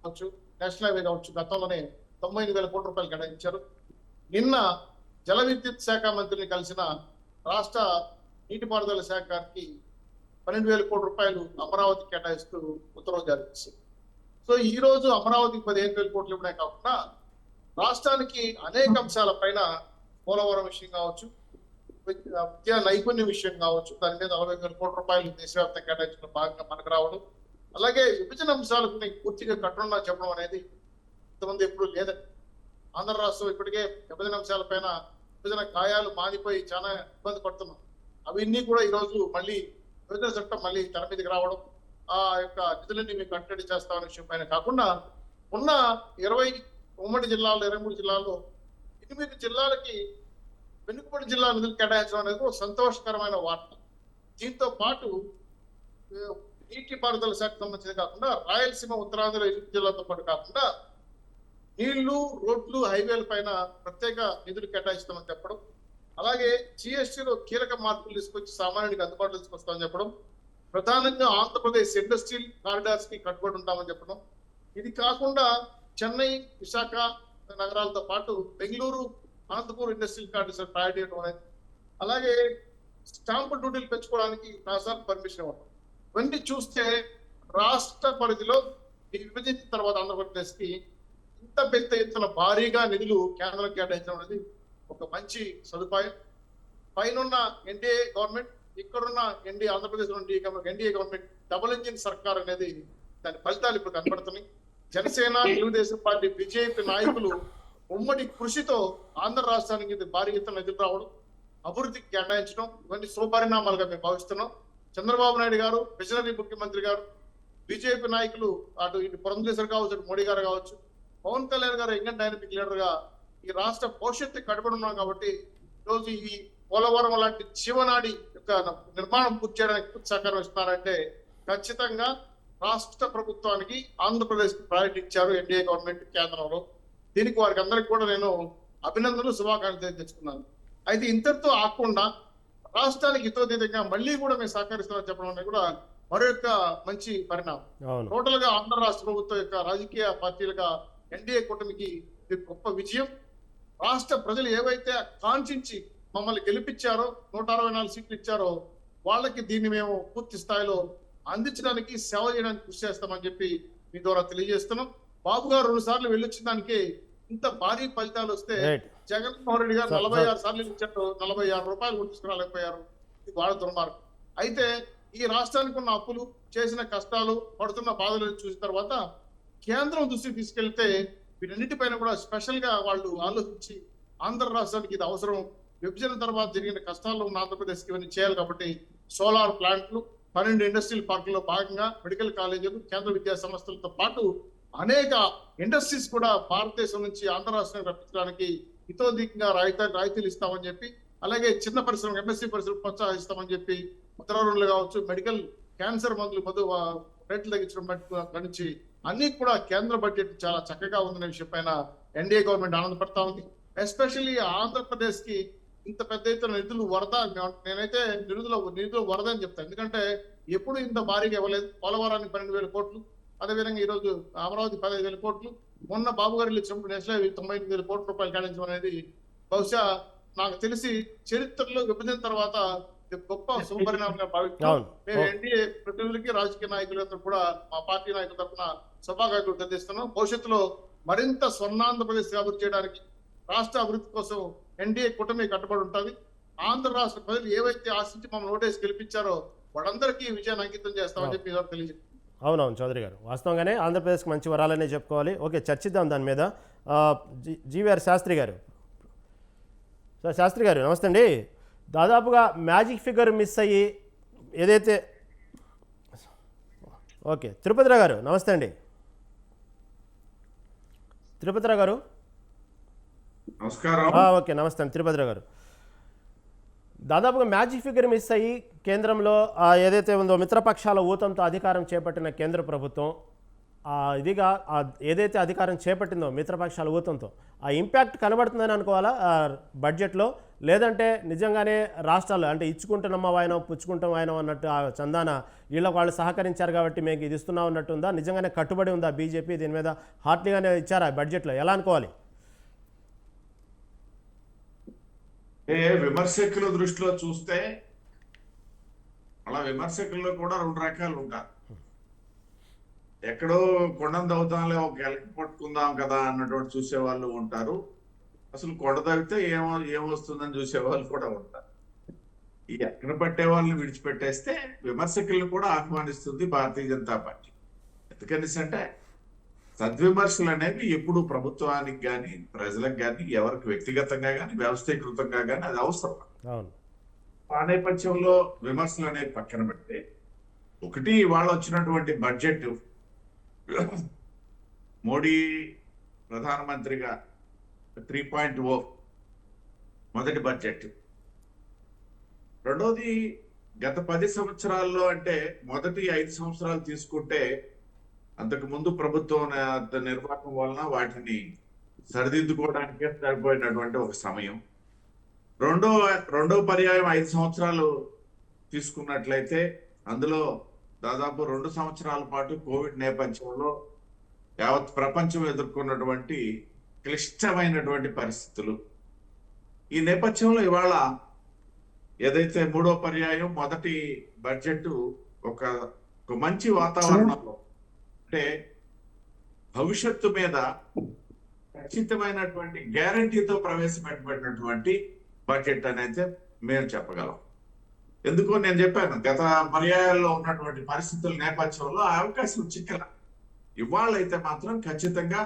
కావచ్చు, నేషనల్ హైవే కావచ్చు, గతంలోనే 98,000 కోట్ల రూపాయలు కేటాయించారు. నిన్న జల విద్యుత్ శాఖ మంత్రిని కలిసిన రాష్ట్ర నీటిపారుదల శాఖ గారికి 12,000 కోట్ల రూపాయలు అమరావతి కేటాయిస్తూ ఉత్తర్వులు జారీ చేశారు. సో ఈ రోజు అమరావతికి 15,000 కోట్లు ఇవ్వడమే కాకుండా రాష్ట్రానికి అనేక అంశాల పైన, పోలవరం విషయం కావచ్చు, విద్యా నైపుణ్య విషయం కావచ్చు, దాని మీద 40,000 కోట్ల రూపాయలు దేశవ్యాప్తంగా కేటాయించిన భాగంగా మనకు రావడం, అలాగే విభజన అంశాలకు పూర్తిగా కట్టున్నా చెప్పడం అనేది ఇంతమంది ఎప్పుడు లేదండి. ఆంధ్ర రాష్ట్రం ఇప్పటికే విభజన అంశాలపైన విభజన గాయాలు మానిపోయి చాలా ఇబ్బంది పడుతున్నాం. అవన్నీ కూడా ఈరోజు మళ్ళీ విభజన చట్టం మళ్ళీ తెర మీదకి రావడం, ఆ యొక్క నిధులన్నీ మీకు కట్టడి చేస్తామనే విషయం పైన కాకుండా ఉన్న 20 ఉమ్మడి జిల్లాల్లో 23 జిల్లాల్లో 8 జిల్లాలకి వెనుకబడి జిల్లా నిధులు కేటాయించడం అనేది ఒక సంతోషకరమైన వార్త. దీంతో పాటు నీటిపారుదల శాఖకు సంబంధించింది కాకుండా రాయలసీమ, ఉత్తరాంధ్ర 8 జిల్లాలతో పాటు కాకుండా నీళ్లు, రోడ్లు, హైవేల పైన ప్రత్యేక నిధులు కేటాయిస్తామని చెప్పడం, అలాగే జిఎస్టీలో కీలక మార్పులు తీసుకొచ్చి సామాన్యుడికి అందుబాటులో తీసుకొస్తామని చెప్పడం, ప్రధానంగా ఆంధ్రప్రదేశ్ ఇండస్ట్రియల్ కారిడార్స్ కి కట్టుబడి ఉంటామని చెప్పడం, ఇది కాకుండా చెన్నై, విశాఖ నగరాలతో పాటు Bengaluru, Anantapur industrial corridors priority ఇవ్వడం అనేది, అలాగే స్టాంపు డ్యూటీలు పెంచుకోవడానికి రాష్ట్రానికి పర్మిషన్ ఇవ్వడం, ఇవన్నీ చూస్తే రాష్ట్ర పరిధిలో విభజించిన తర్వాత ఆంధ్రప్రదేశ్ కి ఇంత పెద్ద ఎత్తున భారీగా నిధులు కేంద్రం కేటాయించడం అనేది ఒక మంచి సదుపాయం. పైన ఎన్డీఏ గవర్నమెంట్, ఇక్కడున్న Andhra Pradesh NDA government double engine సర్కార్ అనేది దాని ఫలితాలు ఇప్పుడు కనబడుతున్నాయి. జనసేన, తెలుగుదేశం పార్టీ, బీజేపీ నాయకులు ఉమ్మడి కృషితో ఆంధ్ర రాష్ట్రానికి భారీ ఎత్తున నిధులు రావడం, అభివృద్ధికి కేటాయించడం, ఇవన్నీ శుభపరిణామాలుగా మేము భావిస్తున్నాం. చంద్రబాబు నాయుడు గారు విజనరీ ముఖ్యమంత్రి గారు, బీజేపీ నాయకులు ఇటు పురంధేశ్వర్ కావచ్చు, అటు మోడీ గారు కావచ్చు, పవన్ కళ్యాణ్ గారు యంగ్ అండ్ డైనమిక్ లీడర్ గా ఈ రాష్ట్ర భవిష్యత్తు కట్టుబడి ఉన్నాం. కాబట్టి ఈరోజు ఈ పోలవరం లాంటి జీవనాడి యొక్క నిర్మాణం పూర్తి చేయడానికి పూర్తి సహకారం ఇస్తున్నారంటే ఖచ్చితంగా రాష్ట్ర ప్రభుత్వానికి ఆంధ్రప్రదేశ్ ప్రయారిటీ ఇచ్చారు ఎన్డీఏ గవర్నమెంట్ కేంద్రంలో. దీనికి వారికి అందరికి కూడా నేను అభినందనలు, శుభాకాంక్షలు తెలియజేసుకున్నాను. అయితే ఇంతటితో ఆకుండా రాష్ట్రానికి హితోతీతంగా మళ్ళీ కూడా మేము సహకరిస్తామని చెప్పడం అనేది కూడా మరొక మంచి పరిణామం. టోటల్ గా ఆంధ్ర రాష్ట్ర ప్రభుత్వం యొక్క రాజకీయ పార్టీలుగా ఎన్డీఏ కూటమికి ఇది గొప్ప విజయం. రాష్ట్ర ప్రజలు ఏవైతే కాంక్షించి మమ్మల్ని గెలిపించారో, 164 సీట్లు ఇచ్చారో, వాళ్ళకి దీన్ని మేము పూర్తి స్థాయిలో అందించడానికి, సేవ చేయడానికి కృషి చేస్తామని చెప్పి మీ ద్వారా తెలియజేస్తున్నాం. బాబు గారు 2 సార్లు వెళ్ళొచ్చిన దానికి ఇంత భారీ ఫలితాలు వస్తే రైట్. జగన్మోహన్ రెడ్డి గారు సార్, 46 సార్లు ఇచ్చారు, 46 రూపాయలు కూడా తీసుకురాలేకపోయారు. ఇది వాళ్ళ దుర్మార్గం. అయితే ఈ రాష్ట్రానికి ఉన్న అప్పులు, చేసిన కష్టాలు, పడుతున్న బాధలు చూసిన తర్వాత కేంద్రం దృష్టికి తీసుకెళ్తే వీటన్నిటిపైన కూడా స్పెషల్ గా వాళ్ళు ఆలోచించి ఆంధ్ర రాష్ట్రానికి ఇది అవసరం, విభజన తర్వాత జరిగిన కష్టాల్లో ఉన్న ఆంధ్రప్రదేశ్కి ఇవన్నీ చేయాలి కాబట్టి సోలార్ ప్లాంట్లు, 12 ఇండస్ట్రియల్ పార్కుల్లో భాగంగా మెడికల్ కాలేజీలు, కేంద్ర విద్యా సంస్థలతో పాటు అనేక ఇండస్ట్రీస్ కూడా భారతదేశం నుంచి ఆంధ్ర రాష్ట్రానికి రప్పించడానికి హితోధికంగా రాయితీలు ఇస్తామని చెప్పి, అలాగే చిన్న పరిశ్రమ ఎంఎస్సీ పరిశ్రమ ప్రోత్సహిస్తామని చెప్పి, ముద్ర రుణాలు కావచ్చు, మెడికల్ క్యాన్సర్ మందులు రేట్లు తగ్గించడం నుంచి అన్ని కూడా కేంద్ర బడ్జెట్ చాలా చక్కగా ఉందనే విషయం పైన ఎన్డీఏ గవర్నమెంట్ ఆనందపడతా ఉంది. ఎస్పెషల్లీ ఆంధ్రప్రదేశ్ కి ఇంత పెద్ద ఎత్తున నిధులు వరద, నేనైతే నిధులు వరద అని చెప్తాను. ఎందుకంటే ఎప్పుడు ఇంత భారీగా ఇవ్వలేదు. పోలవరానికి 12,000 కోట్లు, అదేవిధంగా ఈ రోజు అమరావతి 15,000 కోట్లు, మొన్న బాబు గారు ఇచ్చినప్పుడు నెక్స్ట్ 98,000 కోట్ల రూపాయలు కేటాయించడం అనేది బహుశా నాకు తెలిసి చరిత్రలో విభజన తర్వాత గొప్ప శుభపరిణామంగా భావిస్తున్నాం. మేము ఎన్డీఏ ప్రతినిధులకి, రాజకీయ నాయకులందరూ కూడా మా పార్టీ నాయకుల తరఫున శుభాకాంక్షలు తెలియజేస్తున్నాం. భవిష్యత్తులో మరింత స్వర్ణాంధ్రప్రదేశ్ అభివృద్ధి చేయడానికి, రాష్ట్ర అభివృద్ధి కోసం ఎన్డీఏ కూటమి కట్టుబడి ఉంటుంది. ఆంధ్ర రాష్ట్ర ప్రజలు ఏవైతే ఆశించి మమ్మల్ని ఓటేసి గెలిపించారో వాళ్ళందరికీ విజయాన్ని అంకితం చేస్తామని చెప్పి తెలియజేస్తాం. అవునవును చౌదరి గారు, వాస్తవంగానే ఆంధ్రప్రదేశ్కి మంచి వరాలనే చెప్పుకోవాలి. ఓకే, చర్చిద్దాం దాని మీద. జీవీఆర్ శాస్త్రి గారు. సార్ శాస్త్రి గారు నమస్తే అండి. దాదాపుగా మ్యాజిక్ ఫిగర్ మిస్ అయ్యి ఏదైతే, ఓకే తిరుపతిరావు గారు నమస్తే అండి. తిరుపతిరావు గారు నమస్కారం. ఓకే నమస్తే అండి తిరుపతిరావు గారు. దాదాపుగా మ్యాజిక్ ఫిగర్ మిస్ అయ్యి కేంద్రంలో ఏదైతే ఉందో మిత్రపక్షాల ఊతంతో అధికారం చేపట్టిన కేంద్ర ప్రభుత్వం ఇదిగా ఏదైతే అధికారం చేపట్టిందో మిత్రపక్షాల ఊతంతో ఆ ఇంపాక్ట్ కనబడుతుందని అనుకోవాలా బడ్జెట్లో, లేదంటే నిజంగానే రాష్ట్రాలు అంటే ఇచ్చుకుంటున్నామా వాయనం పుచ్చుకుంటాం వాయనం అన్నట్టు ఆ చందాన వీళ్ళకి వాళ్ళు సహకరించారు కాబట్టి మేము ఇది ఇస్తున్నాం అన్నట్టు ఉందా? నిజంగానే కట్టుబడి ఉందా బీజేపీ దీని మీద? హార్ట్లీగానే ఇచ్చారా బడ్జెట్లో? ఎలా అనుకోవాలి? విమర్శకుల దృష్టిలో చూస్తే అలా విమర్శకుల్లో కూడా 2 రకాలు ఉంటారు. ఎక్కడో కొండను దవ్వుతాంలే ఒక ఎలక పట్టుకుందాం కదా అన్నటువంటి చూసేవాళ్ళు ఉంటారు. అసలు కొండ తవ్వితే ఏమొస్తుందని చూసేవాళ్ళు కూడా ఉంటారు. ఈ ఎక్కడ పట్టే వాళ్ళని విడిచిపెట్టేస్తే విమర్శకులను కూడా ఆహ్వానిస్తుంది భారతీయ జనతా పార్టీ. ఎందుకనేసి అంటే సద్విమర్శలు అనేవి ఎప్పుడు ప్రభుత్వానికి కానీ, ప్రజలకు కానీ, ఎవరికి వ్యక్తిగతంగా కానీ, వ్యవస్థీకృతంగా కానీ అది అవసరం. ఆ నేపథ్యంలో విమర్శలు అనేవి పక్కన పెడితే, ఒకటి ఇవాళ వచ్చినటువంటి బడ్జెట్ మోడీ ప్రధానమంత్రిగా 3.0 మొదటి బడ్జెట్. రెండోది గత 10 సంవత్సరాల్లో, అంటే మొదటి 5 సంవత్సరాలు తీసుకుంటే అంతకు ముందు ప్రభుత్వం నిర్వాహకం వలన వాటిని సరిదిద్దుకోవడానికే సరిపోయినటువంటి ఒక సమయం. రెండో పర్యాయం 5 సంవత్సరాలు తీసుకున్నట్లయితే అందులో దాదాపు 2 సంవత్సరాల పాటు కోవిడ్ నేపథ్యంలో యావత్ ప్రపంచం ఎదుర్కొన్నటువంటి క్లిష్టమైనటువంటి పరిస్థితులు. ఈ నేపథ్యంలో ఇవాళ ఏదైతే 3వ పర్యాయం మొదటి బడ్జెట్ ఒక మంచి వాతావరణంలో, అంటే భవిష్యత్తు మీద ఖచ్చితమైనటువంటి గ్యారంటీతో ప్రవేశపెట్టబడినటువంటి బడ్జెట్ అనేది మేము చెప్పగలం. ఎందుకో నేను చెప్పాను, గత పర్యాయాల్లో ఉన్నటువంటి పరిస్థితుల నేపథ్యంలో ఆ అవకాశం చిక్కల. ఇవాళ అయితే మాత్రం ఖచ్చితంగా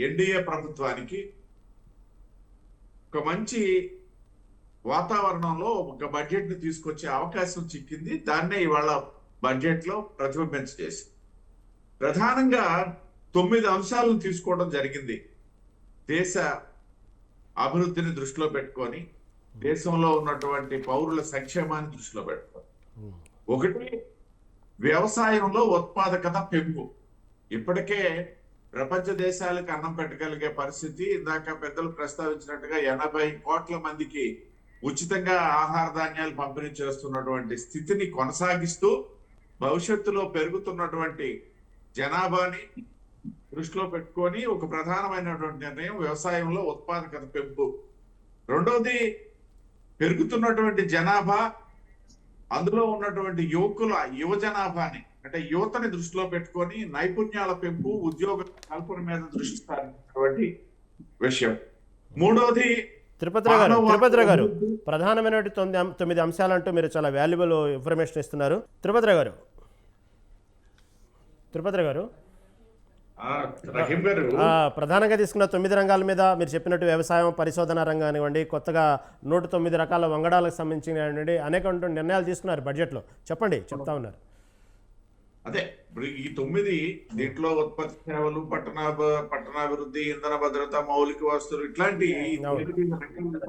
ఎన్డీఏ ప్రభుత్వానికి ఒక మంచి వాతావరణంలో ఒక బడ్జెట్ ని తీసుకొచ్చే అవకాశం చిక్కింది. దాన్నే ఇవాళ బడ్జెట్ లో ప్రతిబింబించేసి ప్రధానంగా 9 అంశాలను తీసుకోవడం జరిగింది. దేశ అభివృద్ధిని దృష్టిలో పెట్టుకొని, దేశంలో ఉన్నటువంటి పౌరుల సంక్షేమాన్ని దృష్టిలో పెట్టుకొని. ఒకటి, వ్యవసాయంలో ఉత్పాదకత పెంపు. ఇప్పటికే ప్రపంచ దేశాలకు అన్నం పెట్టగలిగే పరిస్థితి, ఇందాక పెద్దలు ప్రస్తావించినట్టుగా 80 కోట్ల మందికి ఉచితంగా ఆహార ధాన్యాలు పంపిణీ చేస్తున్నటువంటి స్థితిని కొనసాగిస్తూ, భవిష్యత్తులో పెరుగుతున్నటువంటి జనాభాని దృష్టిలో పెట్టుకొని ఒక ప్రధానమైనటువంటి నిర్ణయం వ్యవసాయంలో ఉత్పాదకత పెంపు. రెండోది, పెరుగుతున్నటువంటి జనాభా, అందులో ఉన్నటువంటి యువ జనాభాని అంటే యువతని దృష్టిలో పెట్టుకొని నైపుణ్యాల పెంపు, ఉద్యోగ కల్పన మీద దృష్టి సారించినటువంటి విషయం. మూడోది తిరుపతిరావు గారు ప్రధానమైన 9 అంశాలంటూ మీరు చాలా వాల్యుబుల్ ఇన్ఫర్మేషన్ ఇస్తున్నారు. తిరుపతిరావు గారు రహీం గారు ప్రధానంగా తీసుకున్న 9 రంగాల మీద మీరు చెప్పినట్టు వ్యవసాయం, పరిశోధన రంగం కానివ్వండి, కొత్తగా 109 రకాల వంగడాలకు సంబంధించిన అనేక నిర్ణయాలు తీసుకున్నారు బడ్జెట్లో. చెప్పండి, చెప్తా ఉన్నారు. అదే ఇప్పుడు ఈ 9 దీంట్లో ఉత్పత్తి సేవలు, పట్టణాభివృద్ధి, ఇంధన భద్రత, మౌలిక వస్తువులు ఇట్లాంటి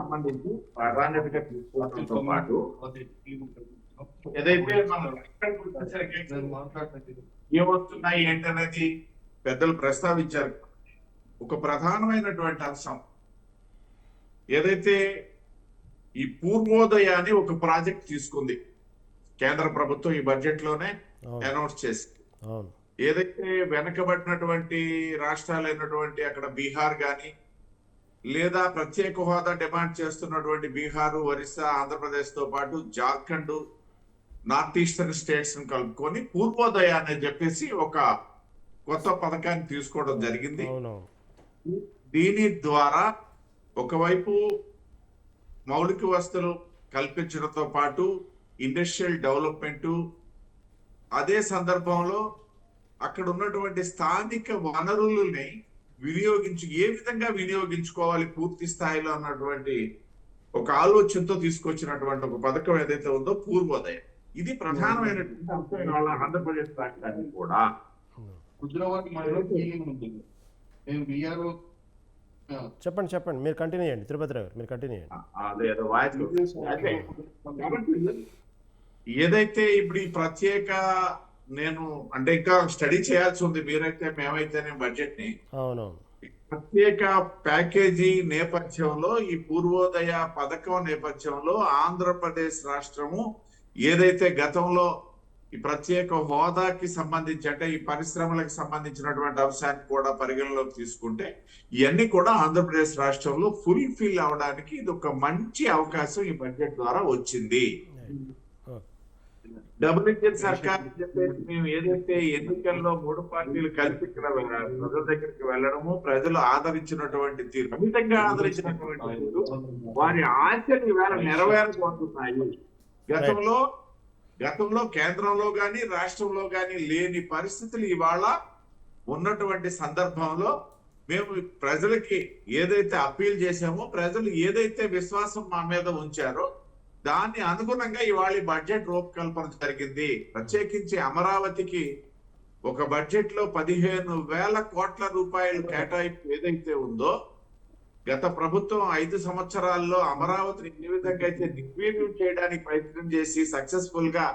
సంబంధించి ప్రాధాన్యతగా తీసుకోవడంతో పాటు ఏదైతే ఏమొస్తున్నాయి ఏంటనేది పెద్దలు ప్రస్తావించారు. ఒక ప్రధానమైనటువంటి అంశం ఏదైతే ఈ పూర్వోదయాన్ని ఒక ప్రాజెక్ట్ తీసుకుంది కేంద్ర ప్రభుత్వం ఈ బడ్జెట్ లోనే అనౌన్స్ చేసి, ఏదైతే వెనకబడినటువంటి రాష్ట్రాలైనటువంటి అక్కడ బీహార్ గాని, లేదా ప్రత్యేక హోదా డిమాండ్ చేస్తున్నటువంటి బీహారు, ఒరిస్సా, ఆంధ్రప్రదేశ్ తో పాటు జార్ఖండ్, నార్త్ ఈస్టర్న్ స్టేట్స్ ని కలుపుకొని పూర్వోదయాన్ని చెప్పేసి ఒక కొత్త పథకాన్ని తీసుకోవడం జరిగింది. దీని ద్వారా ఒకవైపు మౌలిక వసతులు కల్పించడంతో పాటు ఇండస్ట్రియల్ డెవలప్మెంట్, అదే సందర్భంలో అక్కడ ఉన్నటువంటి స్థానిక వనరులని ఏ విధంగా వినియోగించుకోవాలి పూర్తి స్థాయిలో అన్నటువంటి ఒక ఆలోచనతో తీసుకొచ్చినటువంటి ఒక పథకం ఏదైతే ఉందో పూర్వోదయం. ఇది ప్రధానమైనటువంటి అంశం ఇవాళ ఆంధ్రప్రదేశ్ రాష్ట్రానికి కూడా. చెప్పండి, మీరు కంటిన్యూ చేయండి. తిరుపతిరావు గారు మీరు కంటిన్యూ చేయండి. ఏదైతే ఇప్పుడు ఈ ప్రత్యేక నేను అంటే ఇంకా స్టడీ చేయాల్సి ఉంది మీరైతే మేమైతేనే బడ్జెట్ ని. ప్రత్యేక ప్యాకేజీ నేపథ్యంలో, ఈ పూర్వోదయ పథకం నేపథ్యంలో ఆంధ్రప్రదేశ్ రాష్ట్రము ఏదైతే గతంలో ఈ ప్రత్యేక హోదాకి సంబంధించి అంటే ఈ పరిశ్రమలకు సంబంధించినటువంటి అంశాన్ని కూడా పరిగణలోకి తీసుకుంటే ఇవన్నీ కూడా ఆంధ్రప్రదేశ్ రాష్ట్రంలో ఫుల్ఫిల్ అవడానికి ఇది ఒక మంచి అవకాశం ఈ బడ్జెట్ ద్వారా వచ్చింది. డబుల్ ఇంజిన్ సర్కార్ చెప్పేసి మేము ఏదైతే ఎన్నికల్లో 3 పార్టీలు కలిపి ఇక్కడ ప్రజల దగ్గరికి వెళ్ళడము, ప్రజలు ఆదరించినటువంటి తీరు, అమితంగా ఆదరించినటువంటి తీరు, వారి ఆశలు ఈవేళ నెరవేరబోతున్నాయి. గతంలో కేంద్రంలో గాని రాష్ట్రంలో గాని లేని పరిస్థితులు ఇవాళ ఉన్నటువంటి సందర్భంలో మేము ప్రజలకి ఏదైతే అప్పీల్ చేశామో, ప్రజలు ఏదైతే విశ్వాసం మా మీద ఉంచారో దాన్ని అనుగుణంగా ఇవాళ బడ్జెట్ రూపకల్పన జరిగింది. ప్రత్యేకించి అమరావతికి ఒక బడ్జెట్ లో 15,000 కోట్ల రూపాయలు కేటాయింపు ఏదైతే ఉందో, గత ప్రభుత్వం 5 సంవత్సరాల్లో అమరావతిని ఏ విధంగా అయితే నిర్వీర్యం చేయడానికి ప్రయత్నం చేసి సక్సెస్ఫుల్ గా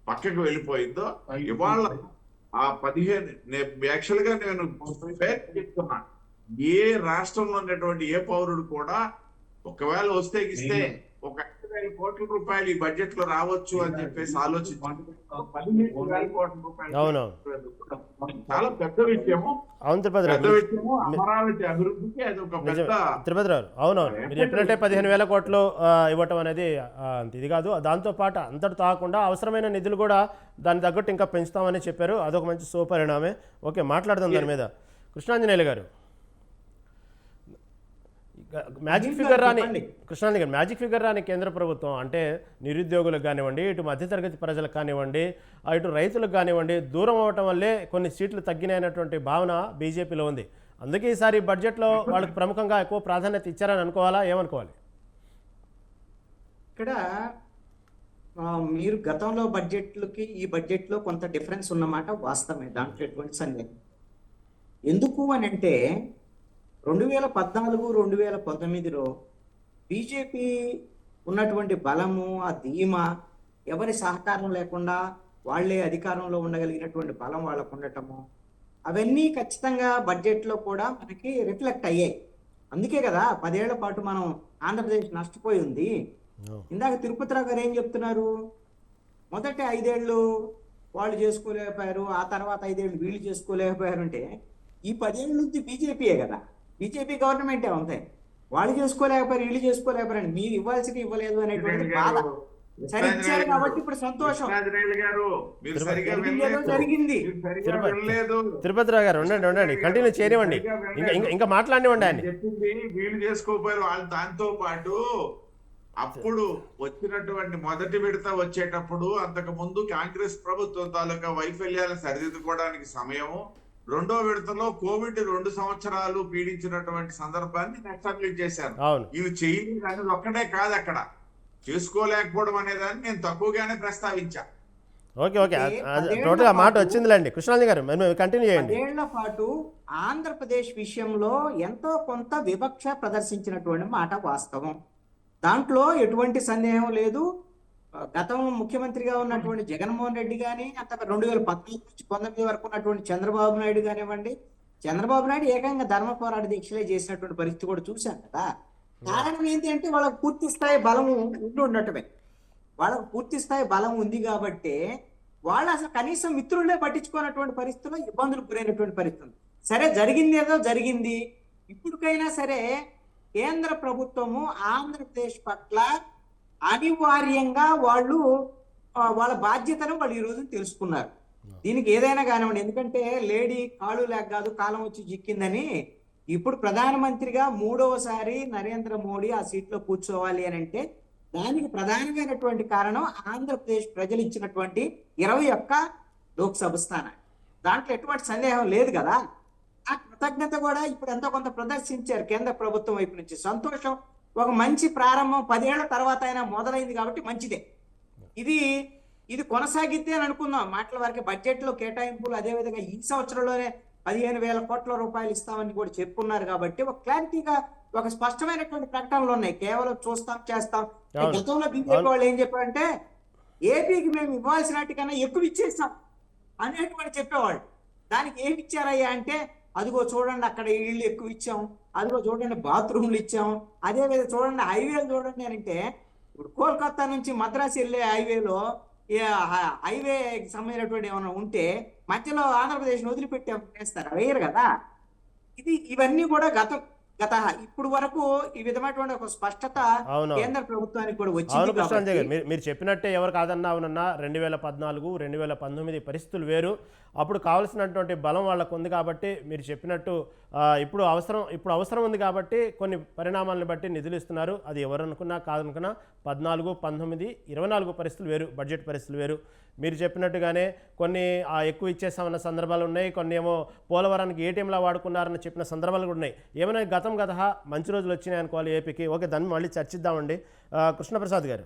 పక్కకు వెళ్ళిపోయిందో, ఇవాళ ఆ 15 యాక్చువల్ గా నేను చెప్తున్నా, ఏ రాష్ట్రంలో ఉన్నటువంటి ఏ పౌరుడు కూడా ఒకవేళ వస్తే ఇస్తే ఒక 5,000 కోట్ల రూపాయలు ఈ బడ్జెట్ లో రావచ్చు అని చెప్పేసి ఆలోచించారు. 15,000 కోట్ల రూపాయలు చాలా పెద్ద విషయము. అమరావతి అభివృద్ధికి అది ఒక పెద్ద. తిరుపతిరావు అవునవును, మీరు చెప్పినట్టే 15,000 కోట్లు ఇవ్వటం అనేది ఇది కాదు. దాంతో పాటు అంతటి కాకుండా అవసరమైన నిధులు కూడా దాని తగ్గట్టు ఇంకా పెంచుతామని చెప్పారు. అదొక మంచి సుపరిణామే. ఓకే, మాట్లాడదాం దాని మీద. కృష్ణాంజనేయులు గారు, మ్యాజిక్ ఫిగర్ రాని కేంద్ర ప్రభుత్వం అంటే నిరుద్యోగులకు కానివ్వండి, ఇటు మధ్యతరగతి ప్రజలకు కానివ్వండి, ఇటు రైతులకు కానివ్వండి, దూరం అవటం వల్లే కొన్ని సీట్లు తగ్గినటువంటి భావన బీజేపీలో ఉంది. అందుకే ఈసారి బడ్జెట్లో వాళ్ళకి ప్రముఖంగా ఎక్కువ ప్రాధాన్యత ఇచ్చారని అనుకోవాలా, ఏమనుకోవాలి? ఇక్కడ మీరు గతంలో బడ్జెట్లకి ఈ బడ్జెట్లో కొంత డిఫరెన్స్ ఉన్నమాట వాస్తవమే, దాంట్లో ఎటువంటి సందేహం. ఎందుకు అని అంటే 2014-2019లో బీజేపీ ఉన్నటువంటి బలము, ఆ ధీమా, ఎవరి సహకారం లేకుండా వాళ్లే అధికారంలో ఉండగలిగినటువంటి బలం వాళ్ళకు ఉండటము, అవన్నీ ఖచ్చితంగా బడ్జెట్లో కూడా మనకి రిఫ్లెక్ట్ అయ్యాయి. అందుకే కదా 10 ఏళ్ల పాటు మనం ఆంధ్రప్రదేశ్ నష్టపోయి ఉంది. ఇందాక తిరుపతిరావు గారు ఏం చెప్తున్నారు, మొదటి 5 ఏళ్ళు వాళ్ళు చేసుకోలేకపోయారు, ఆ తర్వాత 5 ఏళ్ళు వీళ్ళు చేసుకోలేకపోయారు అంటే ఈ 10 ఏళ్ళ నుంచి బీజేపీయే కదా, బీజేపీ గవర్నమెంటే ఉంది. వాళ్ళు చేసుకోలేకపోయారు, వీళ్ళు చేసుకోలేకపోయారు, మీరు ఇవ్వాల్సింది ఇవ్వలేదు అనేటువంటి బాధ. సరే ఇచ్చారు కాబట్టి ఇప్పుడు సంతోషం. కృష్ణాంజనేయులు గారు మీరు సరిగా జరిగింది ఏదో వినలేదు. జరిగింది. మీరు సరిగా తిరుపతి- వినలేదు. తిరుపతిరావు గారు ఉండండి కంటిన్యూ చేయనివ్వండి, ఇంకా మాట్లాడినివ్వండి ఆయన. చెప్పింది వీళ్ళు చేసుకోపోయారు వాళ్ళు. దాంతో పాటు అప్పుడు వచ్చినటువంటి మొదటి విడత వచ్చేటప్పుడు అంతకు ముందు కాంగ్రెస్ ప్రభుత్వం తాలూకా వైఫల్యాలను సరిదిద్దుకోవడానికి సమయము, రెండో విడతలో కోవిడ్ 2 సంవత్సరాలు పీడించినటువంటి సందర్భాన్ని ఎస్టాబ్లిష్ చేశారు. అవును, ఇవి చేయలేదు అనేది ఒక్కటే కాదు, అక్కడ చేసుకోలేకపోవడం అనేదాన్ని నేను తక్కువగానే ప్రస్తావించా. ఓకే టోటల్గా మాట వచ్చిందిలేండి. కృష్ణాంజలి గారు మేము కంటిన్యూ చేయండి. 10 ఏళ్ల పాటు ఆంధ్రప్రదేశ్ విషయంలో ఎంతో కొంత వివక్ష ప్రదర్శించినటువంటి మాట వాస్తవం. దాంట్లో ఎటువంటి సందేహం లేదు. గతం ముఖ్యమంత్రిగా ఉన్నటువంటి జగన్మోహన్ రెడ్డి కానీ, అంత 2014 నుంచి 19 వరకు ఉన్నటువంటి చంద్రబాబు నాయుడు కానివ్వండి, చంద్రబాబు నాయుడు ఏకంగా ధర్మ పోరాట దీక్షలే చేసినటువంటి పరిస్థితి కూడా చూశాం కదా. కారణం ఏంటి అంటే వాళ్ళకు పూర్తి స్థాయి బలం ఉండటమే. వాళ్ళకు పూర్తి స్థాయి బలం ఉంది కాబట్టి వాళ్ళు అసలు కనీసం మిత్రులనే పట్టించుకున్నటువంటి పరిస్థితుల్లో ఇబ్బందులు గురైనటువంటి పరిస్థితి. సరే జరిగింది ఏదో జరిగింది. ఇప్పటికైనా సరే కేంద్ర ప్రభుత్వము ఆంధ్రప్రదేశ్ పట్ల అనివార్యంగా వాళ్ళు వాళ్ళ బాధ్యతను వాళ్ళు ఈ రోజు తెలుసుకున్నారు. దీనికి ఏదైనా కానివ్వండి, ఎందుకంటే లేడీ కాళ్ళు లేక కాదు కాలం వచ్చి చిక్కిందని ఇప్పుడు ప్రధానమంత్రిగా 3వసారి నరేంద్ర మోడీ ఆ సీట్లో కూర్చోవాలి అని అంటే దానికి ప్రధానమైనటువంటి కారణం ఆంధ్రప్రదేశ్ ప్రజలు ఇచ్చినటువంటి 21 లోక్సభ స్థానాలు. దాంట్లో ఎటువంటి సందేహం లేదు కదా. ఆ కృతజ్ఞత కూడా ఇప్పుడు ఎంతో కొంత ప్రదర్శించారు కేంద్ర ప్రభుత్వం వైపు నుంచి. సంతోషం. ఒక మంచి ప్రారంభం 10 ఏళ్ల తర్వాత అయినా మొదలైంది కాబట్టి మంచిదే. ఇది కొనసాగిద్దే అని అనుకుందాం. మాటల వరకు బడ్జెట్ లో కేటాయింపులు అదేవిధంగా ఈ సంవత్సరంలోనే 15,000 కోట్ల రూపాయలు ఇస్తామని కూడా చెప్పుకున్నారు కాబట్టి ఒక క్లారిటీగా ఒక స్పష్టమైనటువంటి ప్రకటనలు ఉన్నాయి. కేవలం చూస్తాం చేస్తాం. గతంలో బీజేపీ వాళ్ళు ఏం చెప్పారంటే ఏపీకి మేము ఇవ్వాల్సినట్టుకన్నా ఎక్కువ ఇచ్చేస్తాం అనేటువంటి చెప్పేవాళ్ళు. దానికి ఏమి ఇచ్చారయ్యా అంటే అదిగో చూడండి అక్కడ ఇళ్ళు ఎక్కువ ఇచ్చాం, అదిగో చూడండి బాత్రూమ్లు ఇచ్చాం, అదే విధంగా చూడండి హైవేలు చూడండి అని అంటే ఇప్పుడు కోల్కతా నుంచి మద్రాసు వెళ్ళే హైవేలో హైవేకి సంబంధించినటువంటి ఏమైనా ఉంటే మధ్యలో ఆంధ్రప్రదేశ్ వదిలిపెట్టాం చేస్తారు, వేయరు కదా. ఇవన్నీ కూడా ఇప్పుడు వరకు ఈ విధమైనటువంటి ఒక స్పష్టత కేంద్ర ప్రభుత్వానికి కూడా వచ్చింది. కృష్ణాంజలి గారు మీరు చెప్పినట్టే ఎవరు కాదన్నా అవునన్నా 2014, 2019 పరిస్థితులు వేరు. అప్పుడు కావాల్సినటువంటి బలం వాళ్ళకు ఉంది కాబట్టి మీరు చెప్పినట్టు ఇప్పుడు అవసరం ఉంది కాబట్టి కొన్ని పరిణామాలను బట్టి నిధులు ఇస్తున్నారు. అది ఎవరు అనుకున్నా కాదనుకున్నా 14, 19, 24 పరిస్థితులు వేరు, బడ్జెట్ పరిస్థితులు వేరు. మీరు చెప్పినట్టుగానే కొన్ని ఎక్కువ ఇచ్చేసామన్న సందర్భాలు ఉన్నాయి, కొన్ని ఏమో పోలవరానికి ఏటీఎంలా వాడుకున్నారని చెప్పిన సందర్భాలు కూడా ఉన్నాయి. ఏమైనా గత మంచి రోజులు వచ్చినాయి అనుకోవాలి ఏపీకి. ఓకే, దాన్ని మళ్ళీ చర్చిద్దామండి. కృష్ణప్రసాద్ గారు,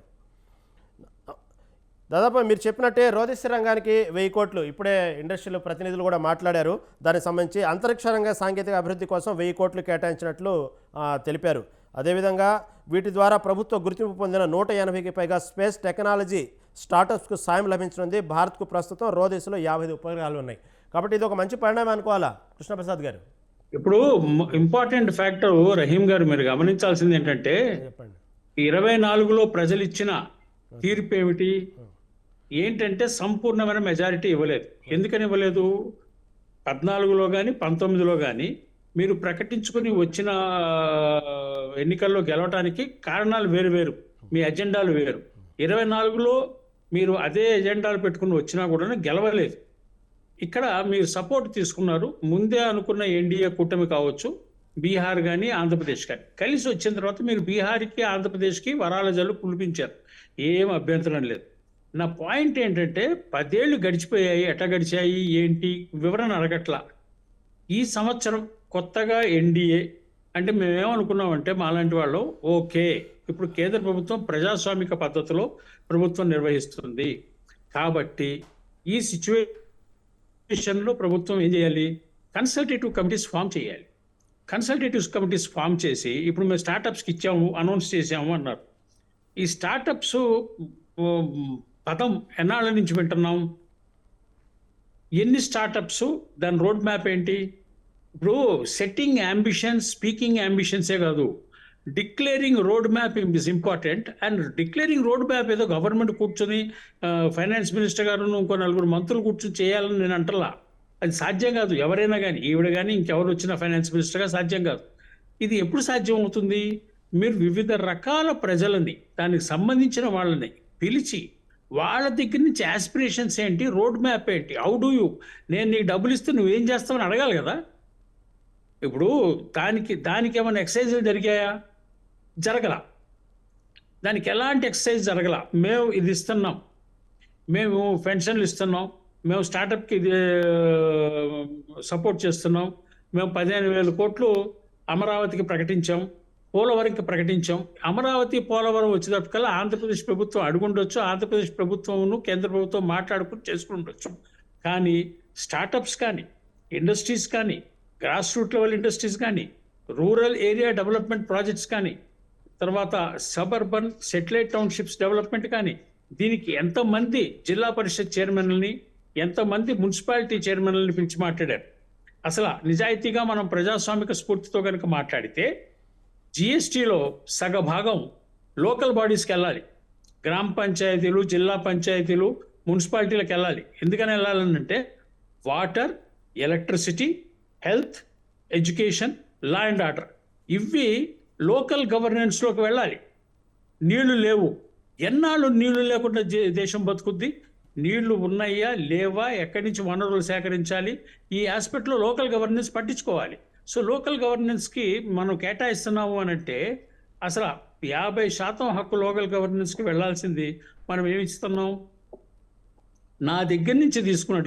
దాదాపు మీరు చెప్పినట్టే రోదసి రంగానికి 1000 కోట్లు ఇప్పుడే ఇండస్ట్రియల్ ప్రతినిధులు కూడా మాట్లాడారు. దానికి సంబంధించి అంతరిక్ష రంగ సాంకేతిక అభివృద్ధి కోసం 1000 కోట్లు కేటాయించినట్లు తెలిపారు. అదేవిధంగా వీటి ద్వారా ప్రభుత్వ గుర్తింపు పొందిన 180కి పైగా స్పేస్ టెక్నాలజీ స్టార్టప్స్కు సాయం లభించనుంది. భారత్కు ప్రస్తుతం రోదసిలో 55 ఉపగ్రహాలు ఉన్నాయి. కాబట్టి ఇది ఒక మంచి పరిణామం అనుకోవాలా కృష్ణప్రసాద్ గారు? ఇప్పుడు ఇంపార్టెంట్ ఫ్యాక్టర్ రహీం గారు మీరు గమనించాల్సింది ఏంటంటే 24లో ప్రజలు ఇచ్చిన తీర్పు ఏంటంటే సంపూర్ణమైన మెజారిటీ ఇవ్వలేదు. ఎందుకని ఇవ్వలేదు? 14లో కానీ 19లో కానీ మీరు ప్రకటించుకుని వచ్చిన ఎన్నికల్లో గెలవటానికి కారణాలు వేరు, మీ ఎజెండాలు వేరు. 24లో మీరు అదే ఎజెండాలు పెట్టుకుని వచ్చినా కూడా గెలవలేదు. ఇక్కడ మీరు సపోర్ట్ తీసుకున్నారు. ముందే అనుకున్న ఎన్డీఏ కూటమి కావచ్చు, బీహార్ కానీ ఆంధ్రప్రదేశ్ కానీ కలిసి వచ్చిన తర్వాత మీరు బీహార్కి ఆంధ్రప్రదేశ్కి వరాల జల్లు కులిపించారు. ఏం అభ్యంతరం లేదు. నా పాయింట్ ఏంటంటే 10 ఏళ్ళు గడిచిపోయాయి, ఎట్లా గడిచాయి ఏంటి వివరణ అడగట్లా. ఈ సంవత్సరం కొత్తగా ఎన్డీఏ అంటే మేమేమనుకున్నామంటే మాలాంటి వాళ్ళు ఓకే ఇప్పుడు కేంద్ర ప్రభుత్వం ప్రజాస్వామిక పద్ధతిలో ప్రభుత్వం నిర్వహిస్తుంది కాబట్టి ఈ సిచ్యువేషన్లో ప్రభుత్వం ఏం చేయాలి? కన్సల్టేటివ్ కమిటీస్ ఫామ్ చేయాలి. కన్సల్టేటివ్ కమిటీస్ ఫామ్ చేసి ఇప్పుడు మేము స్టార్టప్స్కి ఇచ్చాము, అనౌన్స్ చేసాము అన్నారు. ఈ స్టార్టప్స్ పదం ఎన్నాళ్ళ నుంచి వింటున్నాం? ఎన్ని స్టార్టప్స్, దాని రోడ్ మ్యాప్ ఏంటి? ఇప్పుడు సెట్టింగ్ అంబిషన్స్, స్పీకింగ్ అంబిషన్సే కాదు, declaring road map is important. And declaring road map ఏదో గవర్నమెంట్ కూర్చొని ఫైనాన్స్ మినిస్టర్ గారు ఇంకో 4 మంత్రులు కూర్చొని చేయాలని నేను అంటలా. అది సాధ్యం కాదు. ఎవరైనా కానీ, ఈవిడ కానీ ఇంకెవరు వచ్చినా ఫైనాన్స్ మినిస్టర్గా సాధ్యం కాదు. ఇది ఎప్పుడు సాధ్యం అవుతుంది? మీరు వివిధ రకాల ప్రజలని, దానికి సంబంధించిన వాళ్ళని పిలిచి వాళ్ళ దగ్గర నుంచి ఆస్పిరేషన్స్ ఏంటి, రోడ్ మ్యాప్ ఏంటి, హౌ డూ యూ, నేను నీకు డబ్బులు ఇస్తే నువ్వేం చేస్తావని అడగాలి కదా. ఇప్పుడు దానికి ఏమైనా ఎక్సర్సైజులు జరిగాయా? జరగల. దానికి ఎలాంటి ఎక్సర్సైజ్ జరగల. మేము ఇది ఇస్తున్నాం, మేము పెన్షన్లు ఇస్తున్నాం, మేము స్టార్టప్కి ఇది సపోర్ట్ చేస్తున్నాం, మేము 15,000 కోట్లు అమరావతికి ప్రకటించాం, పోలవరంకి ప్రకటించాం. అమరావతి పోలవరం వచ్చేటప్పటికల్లా ఆంధ్రప్రదేశ్ ప్రభుత్వం అడుగుండొచ్చు, ఆంధ్రప్రదేశ్ ప్రభుత్వం కేంద్ర ప్రభుత్వం మాట్లాడుకుని చేసుకుండొచ్చు. కానీ స్టార్టప్స్ కానీ, ఇండస్ట్రీస్ కానీ, గ్రాస్ రూట్ లెవెల్ ఇండస్ట్రీస్ కానీ, రూరల్ ఏరియా డెవలప్మెంట్ ప్రాజెక్ట్స్ కానీ, తర్వాత సబర్బన్ సెటిలైట్ టౌన్షిప్స్ డెవలప్మెంట్ కానీ, దీనికి ఎంతమంది జిల్లా పరిషత్ చైర్మన్లని, ఎంతమంది మున్సిపాలిటీ చైర్మన్లని పిలిచి మాట్లాడారు. అసలు నిజాయితీగా మనం ప్రజాస్వామిక స్ఫూర్తితో కనుక మాట్లాడితే జిఎస్టీలో సగభాగం లోకల్ బాడీస్కి వెళ్ళాలి. గ్రామ పంచాయతీలు, జిల్లా పంచాయతీలు, మున్సిపాలిటీలకు వెళ్ళాలి. ఎందుకని వెళ్ళాలంటే water, electricity, health, education, law and order ఇవి లోకల్ గవర్నెన్స్లోకి వెళ్ళాలి. నీళ్లు లేవు, ఎన్నాళ్ళు నీళ్లు లేకుండా దేశం బతుకుద్ది? నీళ్లు ఉన్నాయా లేవా, ఎక్కడి నుంచి వనరులు సేకరించాలి, ఈ ఆస్పెక్ట్లో లోకల్ గవర్నెన్స్ పట్టించుకోవాలి. సో లోకల్ గవర్నెన్స్కి మనం కేటాయిస్తున్నాము అని అంటే అసలు 50% హక్కు లోకల్ గవర్నెన్స్కి వెళ్ళాల్సింది మనం ఏమి ఇస్తున్నాం? నా దగ్గర నుంచి తీసుకున్న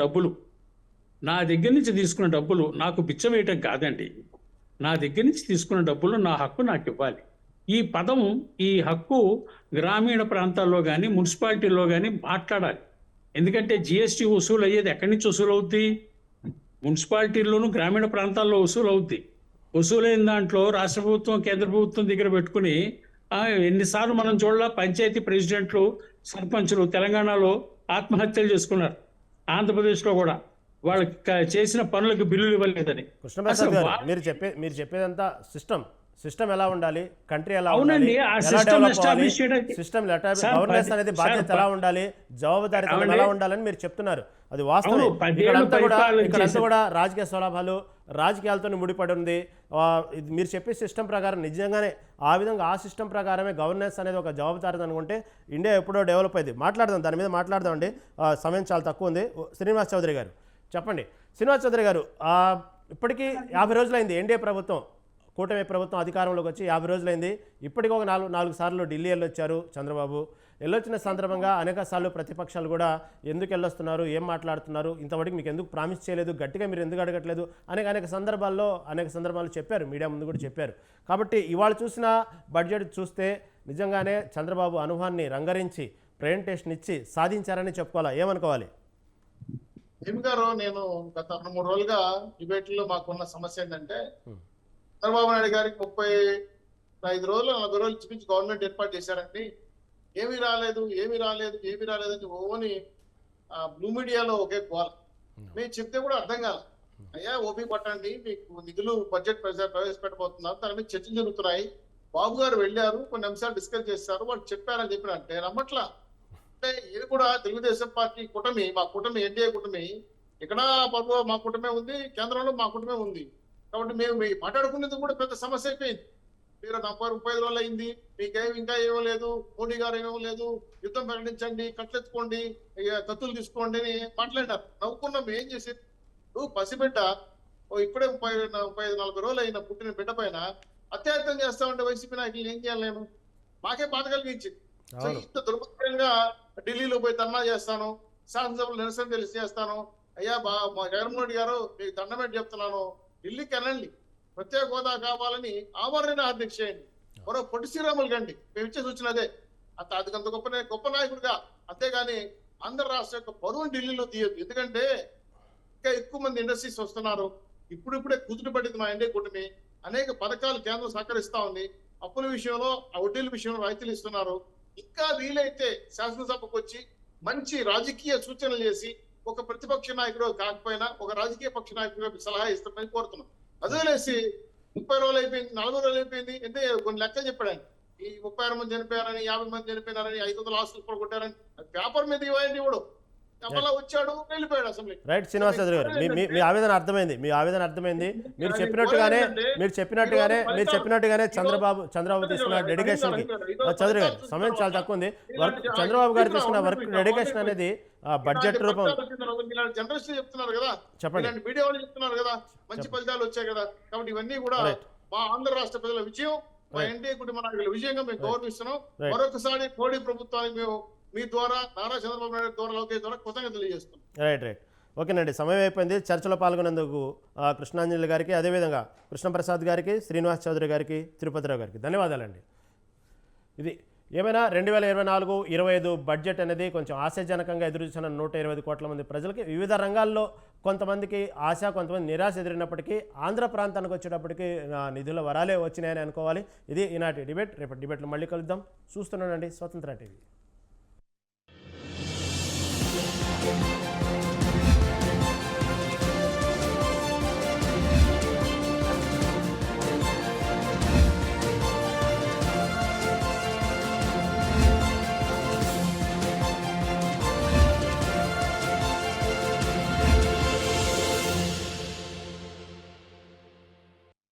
డబ్బులు నాకు బిచ్చం వేయటం కాదండి. నా దగ్గర నుంచి తీసుకున్న డబ్బులు నా హక్కు నాకు ఇవ్వాలి. ఈ హక్కు గ్రామీణ ప్రాంతాల్లో కానీ మున్సిపాలిటీల్లో కానీ మాట్లాడాలి. ఎందుకంటే జిఎస్టీ వసూలు అయ్యేది ఎక్కడి నుంచి వసూలు అవుద్ది? మున్సిపాలిటీల్లోనూ గ్రామీణ ప్రాంతాల్లో వసూలు అవుద్ది. వసూలైన దాంట్లో రాష్ట్ర ప్రభుత్వం, కేంద్ర ప్రభుత్వం దగ్గర పెట్టుకుని ఎన్నిసార్లు మనం చూడాల పంచాయతీ ప్రెసిడెంట్లు, సర్పంచులు తెలంగాణలో ఆత్మహత్యలు చేసుకున్నారు. ఆంధ్రప్రదేశ్లో కూడా వాళ్ళకి చేసిన పనులకు బిల్లులు ఇవ్వలేదని. కృష్ణప్రసాద్ గారు, మీరు చెప్పేదంతా సిస్టమ్ ఎలా ఉండాలి, కంట్రీ ఎలా అవునండి, ఉండాలి, ఆ ఎలా సిస్టమ్ డెవలప్ ఎస్టాబ్లిష్ అవ్వాలి, చేయడానికి సిస్టమ్ గవర్నెన్స్ అనేది బాధ్యత ఎలా ఉండాలి, జవాబుదారీతనం ఎలా ఉండాలని మీరు చెప్తున్నారు. అది వాస్తవం. ఇక్కడంతా కూడా రాజకీయ స్వలాభాలు, రాజకీయాలతో ముడిపడి ఉంది. మీరు చెప్పే సిస్టమ్ ప్రకారం నిజంగానే ఆ విధంగా ఆ సిస్టమ్ ప్రకారమే గవర్నెన్స్ అనేది ఒక జవాబుదారీతనం అనుకుంటే ఇండియా ఎప్పుడో డెవలప్ అయింది. దాని మీద మాట్లాడదామండి. సమయం చాలా తక్కువ ఉంది. శ్రీనివాస్ చౌదరి గారు చెప్పండి. శ్రీనివాస్ చౌదరి గారు, ఇప్పటికీ 50 రోజులైంది ఎన్డీఏ ప్రభుత్వం, కూటమి ప్రభుత్వం అధికారంలోకి వచ్చి 50 రోజులైంది. ఇప్పటికీ ఒక 4 సార్లు ఢిల్లీ వెళ్ళొచ్చారు చంద్రబాబు. వెళ్ళొచ్చిన సందర్భంగా అనేక సార్లు ప్రతిపక్షాలు కూడా ఎందుకు వెళ్ళొస్తున్నారు, ఏం మాట్లాడుతున్నారు, ఇంతవరకు మీకు ఎందుకు ప్రామిస్ చేయలేదు, గట్టిగా మీరు ఎందుకు అడగట్లేదు అనేక సందర్భాల్లో చెప్పారు, మీడియా ముందు కూడా చెప్పారు. కాబట్టి ఇవాళ చూసిన బడ్జెట్ చూస్తే నిజంగానే చంద్రబాబు అనుభవాన్ని రంగరించి ప్రజెంటేషన్ ఇచ్చి సాధించారని చెప్పుకోవాలా, ఏమనుకోవాలి? గారు, నేను గత 2-3 రోజులుగా డిబేట్లో మాకున్న సమస్య ఏంటంటే చంద్రబాబు నాయుడు గారికి 35 రోజులు 40 రోజులు చూపించి గవర్నమెంట్ ఏర్పాటు చేశారండి, ఏమీ రాలేదు అని ఓని బ్లూ మీడియాలో ఒకే గోల. మేము చెప్తే కూడా అర్థం కాదు. అయ్యా ఓపీ పట్టండి, మీకు నిధులు బడ్జెట్ ప్రవేశపెట్టబోతున్నారు, దాని మీద చర్చలు జరుగుతున్నాయి, బాబు గారు వెళ్ళారు, కొన్ని అంశాలు డిస్కస్ చేస్తారు, వాళ్ళు చెప్పారని చెప్పినంటే నమ్మట్లా. అంటే ఇది కూడా తెలుగుదేశం పార్టీ కూటమి, మా కూటమి ఎన్డీఏ కూటమి, ఇక్కడ మా కూటమే ఉంది, కేంద్రంలో మా కూటమే ఉంది. కాబట్టి మేము మాట్లాడుకునేది కూడా పెద్ద సమస్య అయిపోయింది. మీరు 35 రోజులు అయింది, మీకేం ఇంకా ఏమో లేదు, మోడీ గారు ఏమో లేదు, యుద్ధం ప్రకటించండి, కట్లెత్తుకోండి, కత్తులు తీసుకోండి అని మాట్లాడారు. నవ్వుకున్నాం. ఏం చేసేది? పసిబిడ్డ ఇప్పుడే 35-40 రోజులు అయిన పుట్టిన బిడ్డ పైన అత్యాచారం చేస్తామంటే వైసీపీ నాయకులు ఏం చేయాలి? నేను మాకే బాధ కలిగించింది. సో ఇంత దుర్భరంగా ఢిల్లీలో పోయి ధర్నా చేస్తాను, శాసనసభలో నిరసన తెలియజేస్తాను, అయ్యా జగన్మోహన్ రెడ్డి గారు మీకు దండమేటి చెప్తున్నాను, ఢిల్లీకి వెళ్ళండి, ప్రత్యేక హోదా కావాలని ఆమరణ ఆర్థిక చేయండి, మరో పొట్టి శ్రీరాములు కండి, మేము ఇచ్చే సూచన అదే. అంత గొప్ప నాయకుడిగా, అంతేగాని ఆంధ్ర రాష్ట్ర యొక్క పరువును ఢిల్లీలో తీయద్దు. ఎందుకంటే ఇంకా ఎక్కువ మంది ఇండస్ట్రీస్ వస్తున్నారు. ఇప్పుడిప్పుడే కూతురు పడింది మా ఎన్డీఏ కూటమి. అనేక పథకాలు కేంద్రం సహకరిస్తా ఉంది. అప్పుల విషయంలో, వడ్డీల విషయంలో రాయితీలు ఇస్తున్నారు. ఇంకా వీలైతే శాసనసభకు వచ్చి మంచి రాజకీయ సూచనలు చేసి ఒక ప్రతిపక్ష నాయకుడు కాకపోయినా ఒక రాజకీయ పక్ష నాయకుడు సలహా ఇస్తామని కోరుతున్నాం. అదేలేసి 30 రోజులు అయిపోయింది, 40 రోజులు అయిపోయింది అంటే కొన్ని లెక్కలు చెప్పాడు. ఈ 36 మంది చనిపోయారని, 50 మంది చనిపోయినారని, 500 ఆస్తులు కూడా కొట్టారని పేపర్ మీద ఇవ్వండి. ఇవ్వడు మళ్ళా వచ్చాడు వెళ్ళిపోయాడు అసెంబ్లీ. రైట్ శ్రీనివాస్ చౌదరి గారు, మీ ఆవేదన అర్థమైంది, మీరు చెప్పినట్టుగానే చంద్రబాబు తీసుకున్న డెడికేషన్కి, చౌదరి గారు సమయం చాలా తక్కువ ఉంది, చంద్రబాబు గారు తీసుకున్న వర్క్ డెడికేషన్ అనేది బడ్జెట్ రూపం జర్నలిస్ట్ చెప్తున్నారు కదా, చెప్పండి. మీడియా వాళ్ళు చెప్తున్నారు కదా, మంచి ఫలితాలు వచ్చాయి కదా. కాబట్టి ఇవన్నీ కూడా మా ఆంధ్ర రాష్ట్ర ప్రజల విజయం, మా ఎన్డీఏ కుటుంబ నాయకుల విజయంగా మేము గౌరవిస్తున్నాం. మరొకసారి మోడీ ప్రభుత్వానికి మేము మీ ద్వారా, నారా చంద్రబాబు నాయుడు ద్వారా, లోకేష్ ద్వారా కృతజ్ఞతలు తెలియజేస్తున్నాం. రైట్ ఓకేనండి, సమయం అయిపోయింది. చర్చలో పాల్గొన్నందుకు కృష్ణాంజలి గారికి, అదేవిధంగా కృష్ణప్రసాద్ గారికి, శ్రీనివాస్ చౌదరి గారికి, తిరుపతిరావు గారికి ధన్యవాదాలండి. ఇది ఏమైనా 2024-25 బడ్జెట్ అనేది కొంచెం ఆశాజనకంగా ఎదురుచూసిన 125 కోట్ల మంది ప్రజలకి వివిధ రంగాల్లో కొంతమందికి ఆశ, కొంతమంది నిరాశ ఎదిరినప్పటికీ ఆంధ్ర ప్రాంతానికి వచ్చేటప్పటికి నిధుల వరాలే వచ్చినాయని అనుకోవాలి. ఇది ఈనాటి డిబేట్. రేపటి డిబేట్లో మళ్ళీ కలుద్దాం. చూస్తున్నానండి స్వతంత్ర టీవీ.